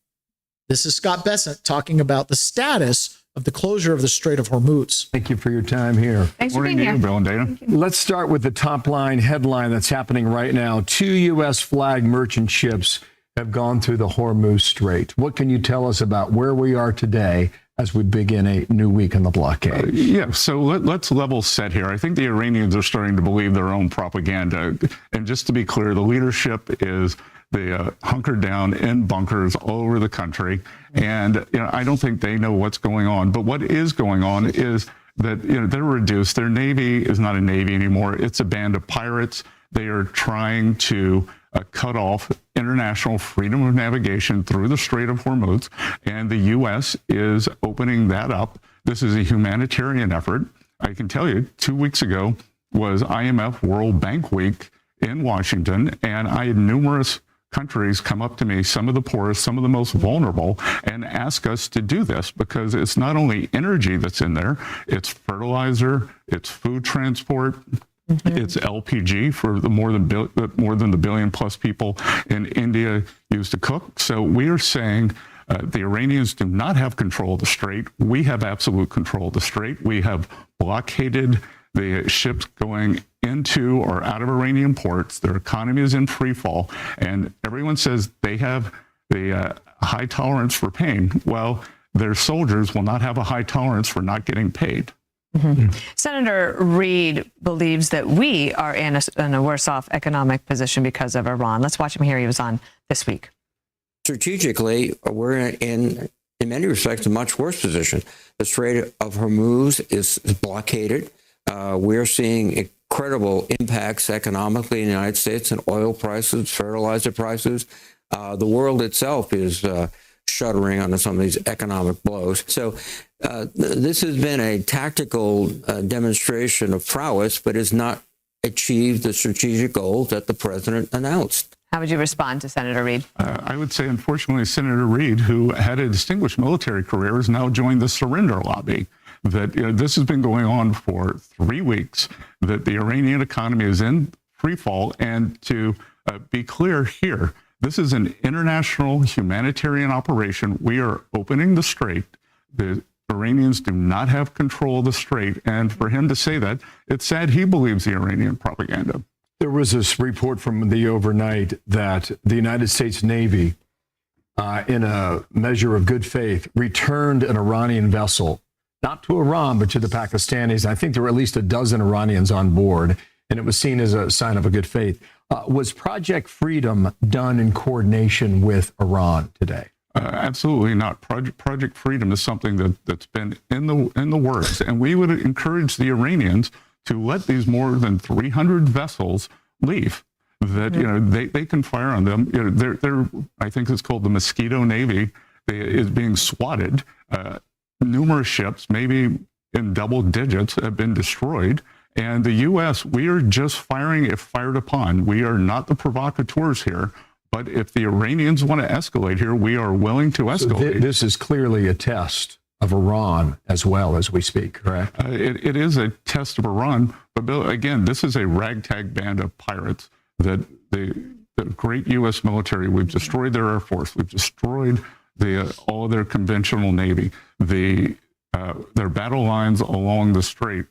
This is Scott Bessent talking about the status of the closure of the Strait of Hormuz. Thank you for your time here. Thanks for being here. Bill and Dana. Let's start with the top line headline that's happening right now. 2 U.S. flag merchant ships have gone through the Hormuz Strait. What can you tell us about where we are today as we begin a new week in the blockade? So let's level set here. I think the Iranians are starting to believe their own propaganda. And just to be clear, the leadership is they hunkered down in bunkers all over the country. And I don't think they know what's going on. But what is going on is that they're reduced. Their navy is not a navy anymore. It's a band of pirates. They are trying to cut off international freedom of navigation through the Strait of Hormuz, and the U.S. is opening that up. This is a humanitarian effort. I can tell you, 2 weeks ago was IMF World Bank Week in Washington, and I had numerous countries come up to me, some of the poorest, some of the most vulnerable, and ask us to do this because it's not only energy that's in there, it's fertilizer, it's food transport, it's LPG for the more than the billion plus people in India use to cook. So we are saying the Iranians do not have control of the strait. We have absolute control of the strait. We have blockaded the ships going into or out of Iranian ports. Their economy is in free fall. And everyone says they have the high tolerance for pain. Well, their soldiers will not have a high tolerance for not getting paid. Senator Reid believes that we are in a worse off economic position because of Iran. Let's watch him here. He was on This Week. Strategically, we're in many respects, a much worse position. The Strait of Hormuz is blockaded. We're seeing incredible impacts economically in the United States in oil prices, fertilizer prices. The world itself is shuddering under some of these economic blows. So this has been a tactical demonstration of prowess, but has not achieved the strategic goals that the president announced. How would you respond to Senator Reid? I would say, unfortunately, Senator Reid, who had a distinguished military career, has now joined the surrender lobby. That this has been going on for 3 weeks, that the Iranian economy is in free fall. And to be clear here, this is an international humanitarian operation. We are opening the strait. The Iranians do not have control of the strait. And for him to say that, it's sad he believes the Iranian propaganda. There was this report from the overnight that the United States Navy, in a measure of good faith, returned an Iranian vessel, not to Iran, but to the Pakistanis. I think there were at least a dozen Iranians on board, and it was seen as a sign of a good faith. Was Project Freedom done in coordination with Iran today? Absolutely not. Project Freedom is something that's been in the works, and we would encourage the Iranians to let these more than 300 vessels leave. That they can fire on them. They're I think it's called the Mosquito Navy. Is being swatted. Numerous ships, maybe in double digits have been destroyed. And the U.S., we are just firing if fired upon. We are not the provocateurs here. But if the Iranians want to escalate here, we are willing to escalate. So this is clearly a test of Iran as well as we speak, correct? It is a test of Iran. But Bill, again, this is a ragtag band of pirates that the great U.S. military, we've destroyed their Air Force. We've destroyed all of their conventional Navy. Their battle lines along the strait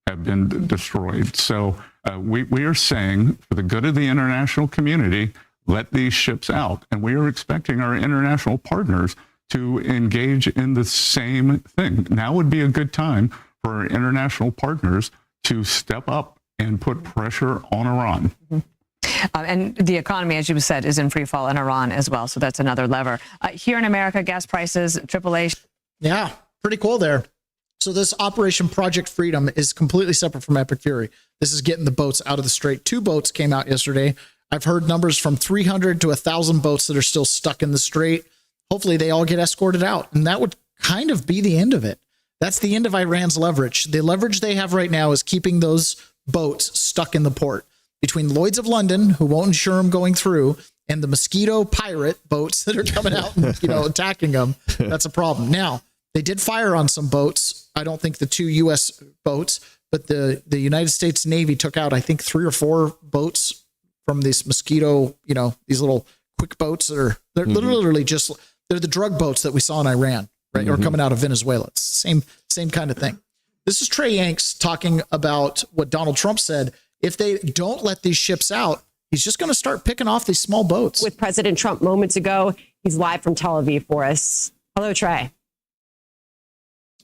have been destroyed. So we are saying, for the good of the international community, let these ships out. And we are expecting our international partners to engage in the same thing. Now would be a good time for our international partners to step up and put pressure on Iran. And the economy, as you said, is in free fall in Iran as well. So that's another lever. Here in America, gas prices, AAA. Yeah, pretty cool there. So this Operation Project Freedom is completely separate from Epic Fury. This is getting the boats out of the strait. 2 boats came out yesterday. I've heard numbers from 300 to 1,000 boats that are still stuck in the strait. Hopefully they all get escorted out. And that would kind of be the end of it. That's the end of Iran's leverage. The leverage they have right now is keeping those boats stuck in the port. Between Lloyd's of London, who won't insure them going through, and the Mosquito pirate boats that are coming out and attacking them, that's a problem. Now, they did fire on some boats. I don't think the 2 U.S. boats, but the United States Navy took out, I think, 3 or 4 boats from this Mosquito, these little quick boats that they're literally just, they're the drug boats that we saw in Iran, right? Or coming out of Venezuela. It's same kind of thing. This is Trey Yanks talking about what Donald Trump said. If they don't let these ships out, he's just going to start picking off these small boats. With President Trump moments ago, he's live from Tel Aviv for us. Hello, Trey.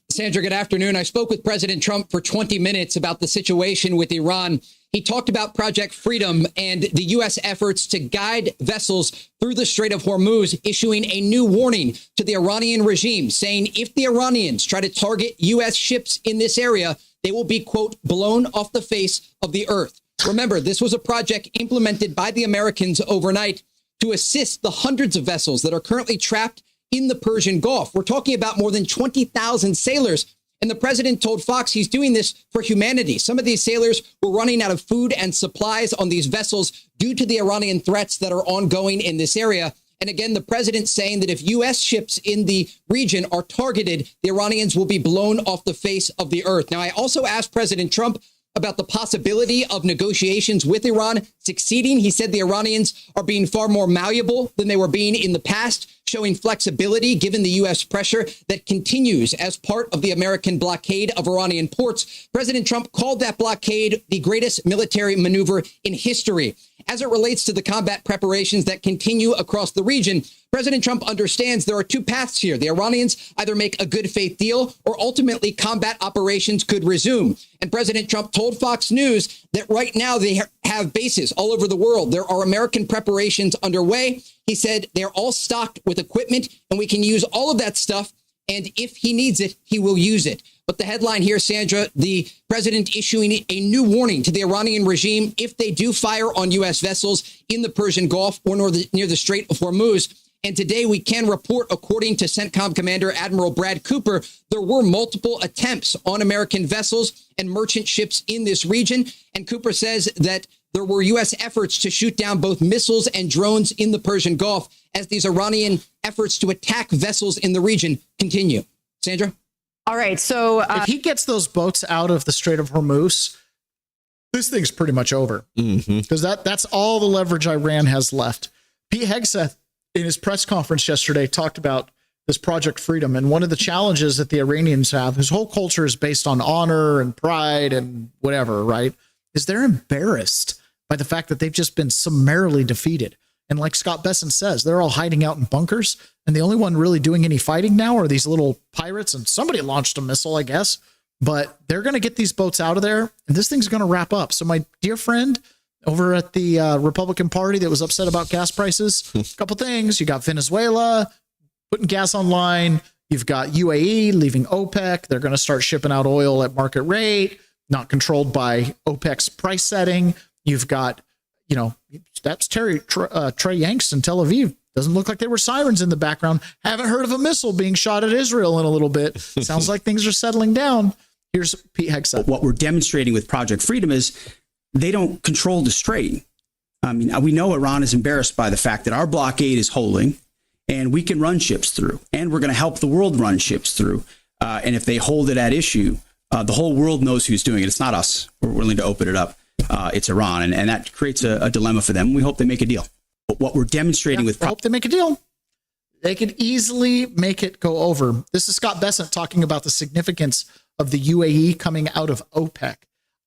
Sandra, good afternoon. I spoke with President Trump for 20 minutes about the situation with Iran. He talked about Project Freedom and the U.S. efforts to guide vessels through the Strait of Hormuz, issuing a new warning to the Iranian regime, saying if the Iranians try to target U.S. ships in this area, they will be, quote, blown off the face of the earth. Remember, this was a project implemented by the Americans overnight to assist the hundreds of vessels that are currently trapped in the Persian Gulf. We're talking about more than 20,000 sailors. And the president told Fox he's doing this for humanity. Some of these sailors were running out of food and supplies on these vessels due to the Iranian threats that are ongoing in this area. And again, the president saying that if U.S. ships in the region are targeted, the Iranians will be blown off the face of the earth. Now, I also asked President Trump about the possibility of negotiations with Iran succeeding. He said the Iranians are being far more malleable than they were being in the past, showing flexibility given the U.S. pressure that continues as part of the American blockade of Iranian ports. President Trump called that blockade the greatest military maneuver in history. As it relates to the combat preparations that continue across the region, President Trump understands there are 2 paths here. The Iranians either make a good faith deal or ultimately combat operations could resume. And President Trump told Fox News that right now they have bases all over the world. There are American preparations underway. He said they're all stocked with equipment and we can use all of that stuff. And if he needs it, he will use it. But the headline here, Sandra, the president issuing a new warning to the Iranian regime if they do fire on U.S. vessels in the Persian Gulf or near the Strait of Hormuz. And today we can report, according to CENTCOM Commander Admiral Brad Cooper, there were multiple attempts on American vessels and merchant ships in this region. And Cooper says that there were U.S. efforts to shoot down both missiles and drones in the Persian Gulf as these Iranian efforts to attack vessels in the region continue. Sandra? All right. So if he gets those boats out of the Strait of Hormuz, this thing's pretty much over because that's all the leverage Iran has left. Pete Hegseth, in his press conference yesterday, talked about this Project Freedom. And one of the challenges that the Iranians have, whose whole culture is based on honor and pride and whatever, right, is they're embarrassed by the fact that they've just been summarily defeated. And like Scott Besson says, they're all hiding out in bunkers. And the only one really doing any fighting now are these little pirates. And somebody launched a missile, I guess. But they're going to get these boats out of there. And this thing's going to wrap up. So my dear friend over at the Republican Party that was upset about gas prices, a couple things. You got Venezuela putting gas online. You've got UAE leaving OPEC. They're going to start shipping out oil at market rate, not controlled by OPEC's price setting. You've got, that's Trey Yanks in Tel Aviv. Doesn't look like there were sirens in the background. Haven't heard of a missile being shot at Israel in a little bit. Sounds like things are settling down. Here's Pete Hegseth. What we're demonstrating with Project Freedom is they don't control the strait. I mean, we know Iran is embarrassed by the fact that our blockade is holding and we can run ships through, and we're going to help the world run ships through. And if they hold it at issue, the whole world knows who's doing it. It's not us. We're willing to open it up. It's Iran. And that creates a dilemma for them. We hope they make a deal. But what we're demonstrating with... I hope they make a deal. They could easily make it go over. This is Scott Bessent talking about the significance of the UAE coming out of OPEC.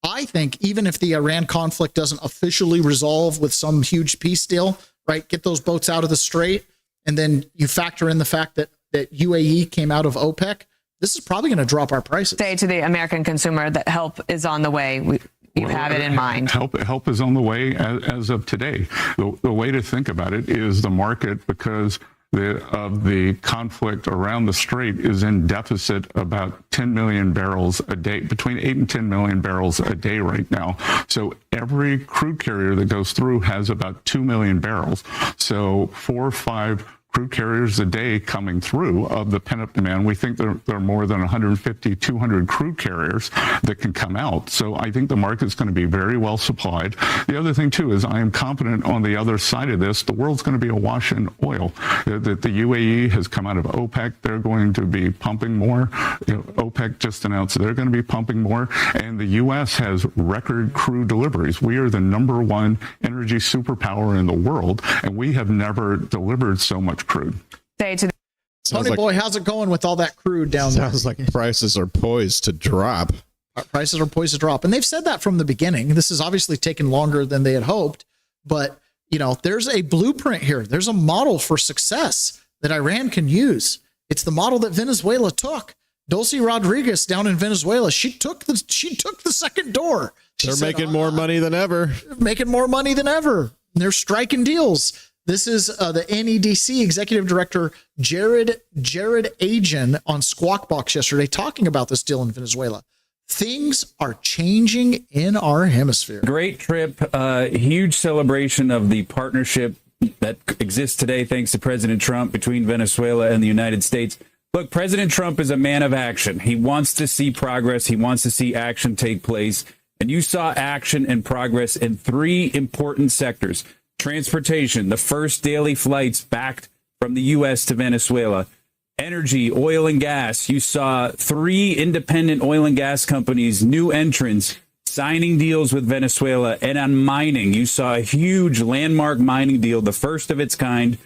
I think even if the Iran conflict doesn't officially resolve with some huge peace deal, right, get those boats out of the strait, and then you factor in the fact that UAE came out of OPEC, this is probably going to drop our prices. Say to the American consumer that help is on the way. You have it in mind. Help is on the way as of today. The way to think about it is the market, because of the conflict around the strait, is in deficit about 10 million barrels a day, between 8 and 10 million barrels a day right now. So every crude carrier that goes through has about 2 million barrels. So 4 or 5 crude carriers a day coming through of the pent-up demand. We think there are more than 150, 200 crude carriers that can come out. So I think the market's going to be very well supplied. The other thing, too, is I am confident on the other side of this, the world's going to be awash in oil. The UAE has come out of OPEC. They're going to be pumping more. OPEC just announced they're going to be pumping more. And the U.S. has record crude deliveries. We are the #1 energy superpower in the world, and we have never delivered so much crude. Tony boy, how's it going with all that crude down there? Sounds like prices are poised to drop. Prices are poised to drop. And they've said that from the beginning. This has obviously taken longer than they had hoped. But, there's a blueprint here. There's a model for success that Iran can use. It's the model that Venezuela took. Dulce Rodriguez down in Venezuela, she took the second door. They're making more money than ever. Making more money than ever. They're striking deals. This is the NEDC executive director, Jared Agen, on Squawk Box yesterday, talking about this deal in Venezuela. Things are changing in our hemisphere. Great trip, huge celebration of the partnership that exists today, thanks to President Trump, between Venezuela and the United States. Look, President Trump is a man of action. He wants to see progress. He wants to see action take place. And you saw action and progress in 3 important sectors. Transportation, the first daily flights back from the U.S. to Venezuela. Energy, oil and gas. You saw 3 independent oil and gas companies, new entrants, signing deals with Venezuela. And on mining, you saw a huge landmark mining deal, the first of its kind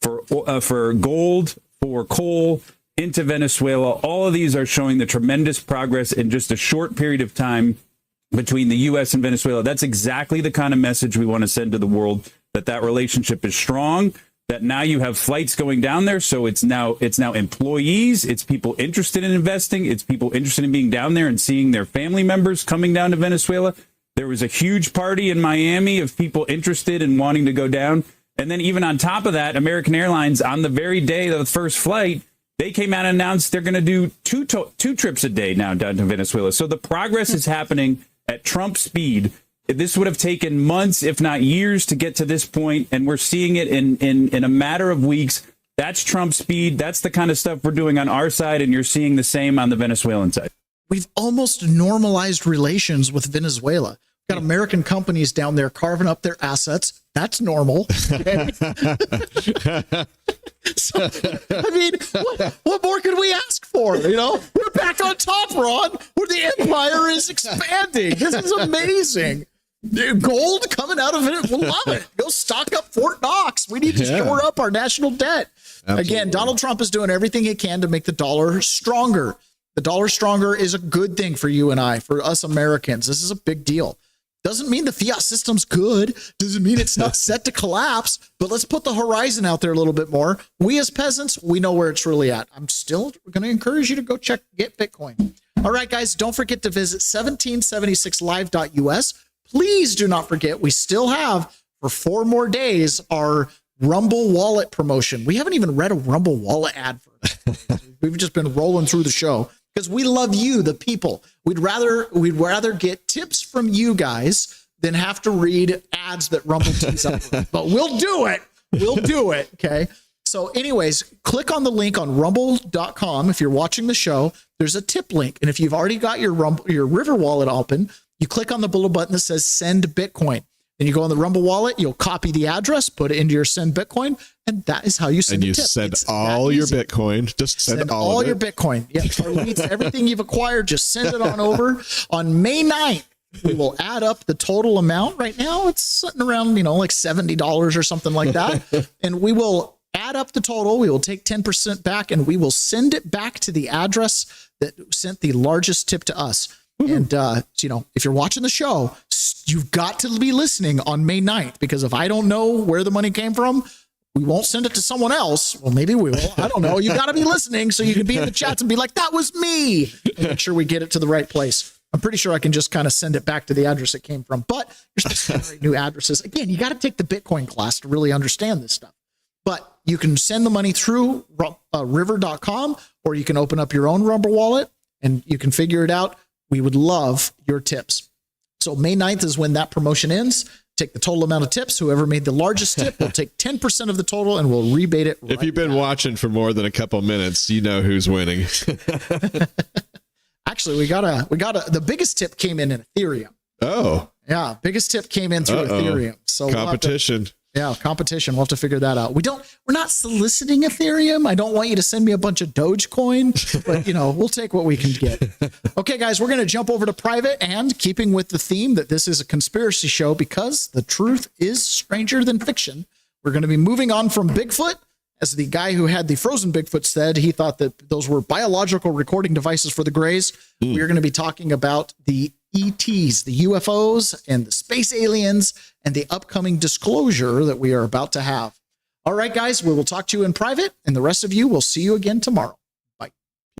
for gold, for coal into Venezuela. All of these are showing the tremendous progress in just a short period of time between the U.S. and Venezuela. That's exactly the kind of message we want to send to the world, that relationship is strong, that now you have flights going down there. So it's now employees, it's people interested in investing, it's people interested in being down there and seeing their family members coming down to Venezuela. There was a huge party in Miami of people interested in wanting to go down. And then even on top of that, American Airlines, on the very day of the first flight, they came out and announced they're going to do two trips a day now down to Venezuela. So the progress is happening at Trump speed. This would have taken months, if not years, to get to this point, and we're seeing it in a matter of weeks. That's Trump speed. That's the kind of stuff we're doing on our side, and you're seeing the same on the Venezuelan side. We've almost normalized relations with Venezuela. Got American companies down there carving up their assets. That's normal. So, I mean, what more could we ask for? We're back on top, Ron, where the empire is expanding. This is amazing. Gold coming out of it. We'll love it. Go stock up Fort Knox. We need to shore up our national debt. Absolutely. Again, Donald Trump is doing everything he can to make the dollar stronger. The dollar stronger is a good thing for you and I, for us Americans. This is a big deal. Doesn't mean the fiat system's good. Doesn't mean it's not set to collapse. But let's put the horizon out there a little bit more. We as peasants, we know where it's really at. I'm still going to encourage you to go get Bitcoin. All right, guys, don't forget to visit 1776live.us. Please do not forget, we still have, for 4 more days, our Rumble Wallet promotion. We haven't even read a Rumble Wallet ad for it. We've just been rolling through the show. Because we love you, the people. We'd rather get tips from you guys than have to read ads that Rumble tees up with. But we'll do it. We'll do it. Okay. So So anyways, click on the link on rumble.com. If you're watching the show, there's a tip link. And if you've already got your River wallet open, you click on the little button that says send Bitcoin. Then you go on the Rumble wallet, you'll copy the address, put it into your send Bitcoin, and that is how you send and you a tip. send It's all that your easy. Bitcoin. Just send all of your it. Bitcoin. Yeah, Charlene's, everything you've acquired, just send it on over. On May 9th, we will add up the total amount. Right now, it's sitting around, like $70 or something like that. And we will add up the total. We will take 10% back, and we will send it back to the address that sent the largest tip to us. And, if you're watching the show, you've got to be listening on May 9th, because if I don't know where the money came from, we won't send it to someone else. Well, maybe we will. I don't know. You got to be listening so you can be in the chats and be like, that was me. And make sure we get it to the right place. I'm pretty sure I can just kind of send it back to the address it came from. But you're supposed to generate new addresses. Again, you got to take the Bitcoin class to really understand this stuff. But you can send the money through river.com, or you can open up your own Rumble wallet and you can figure it out. We would love your tips. So May 9th is when that promotion ends. Take the total amount of tips. Whoever made the largest tip will take 10% of the total, and we'll rebate it. If you've been watching for more than a couple minutes, you know who's winning. Actually, we got the biggest tip came in Ethereum. Oh, yeah. Biggest tip came in through Ethereum. So competition. Competition. We'll have to figure that out. We're not soliciting Ethereum. I don't want you to send me a bunch of Dogecoin, but we'll take what we can get. Okay, guys, we're going to jump over to private, and keeping with the theme that this is a conspiracy show because the truth is stranger than fiction. We're going to be moving on from Bigfoot. As the guy who had the frozen Bigfoot said, he thought that those were biological recording devices for the Greys. We're going to be talking about the ETs, the UFOs, and the space aliens, and the upcoming disclosure that we are about to have. All right, guys, we will talk to you in private, and the rest of you, we'll see you again tomorrow.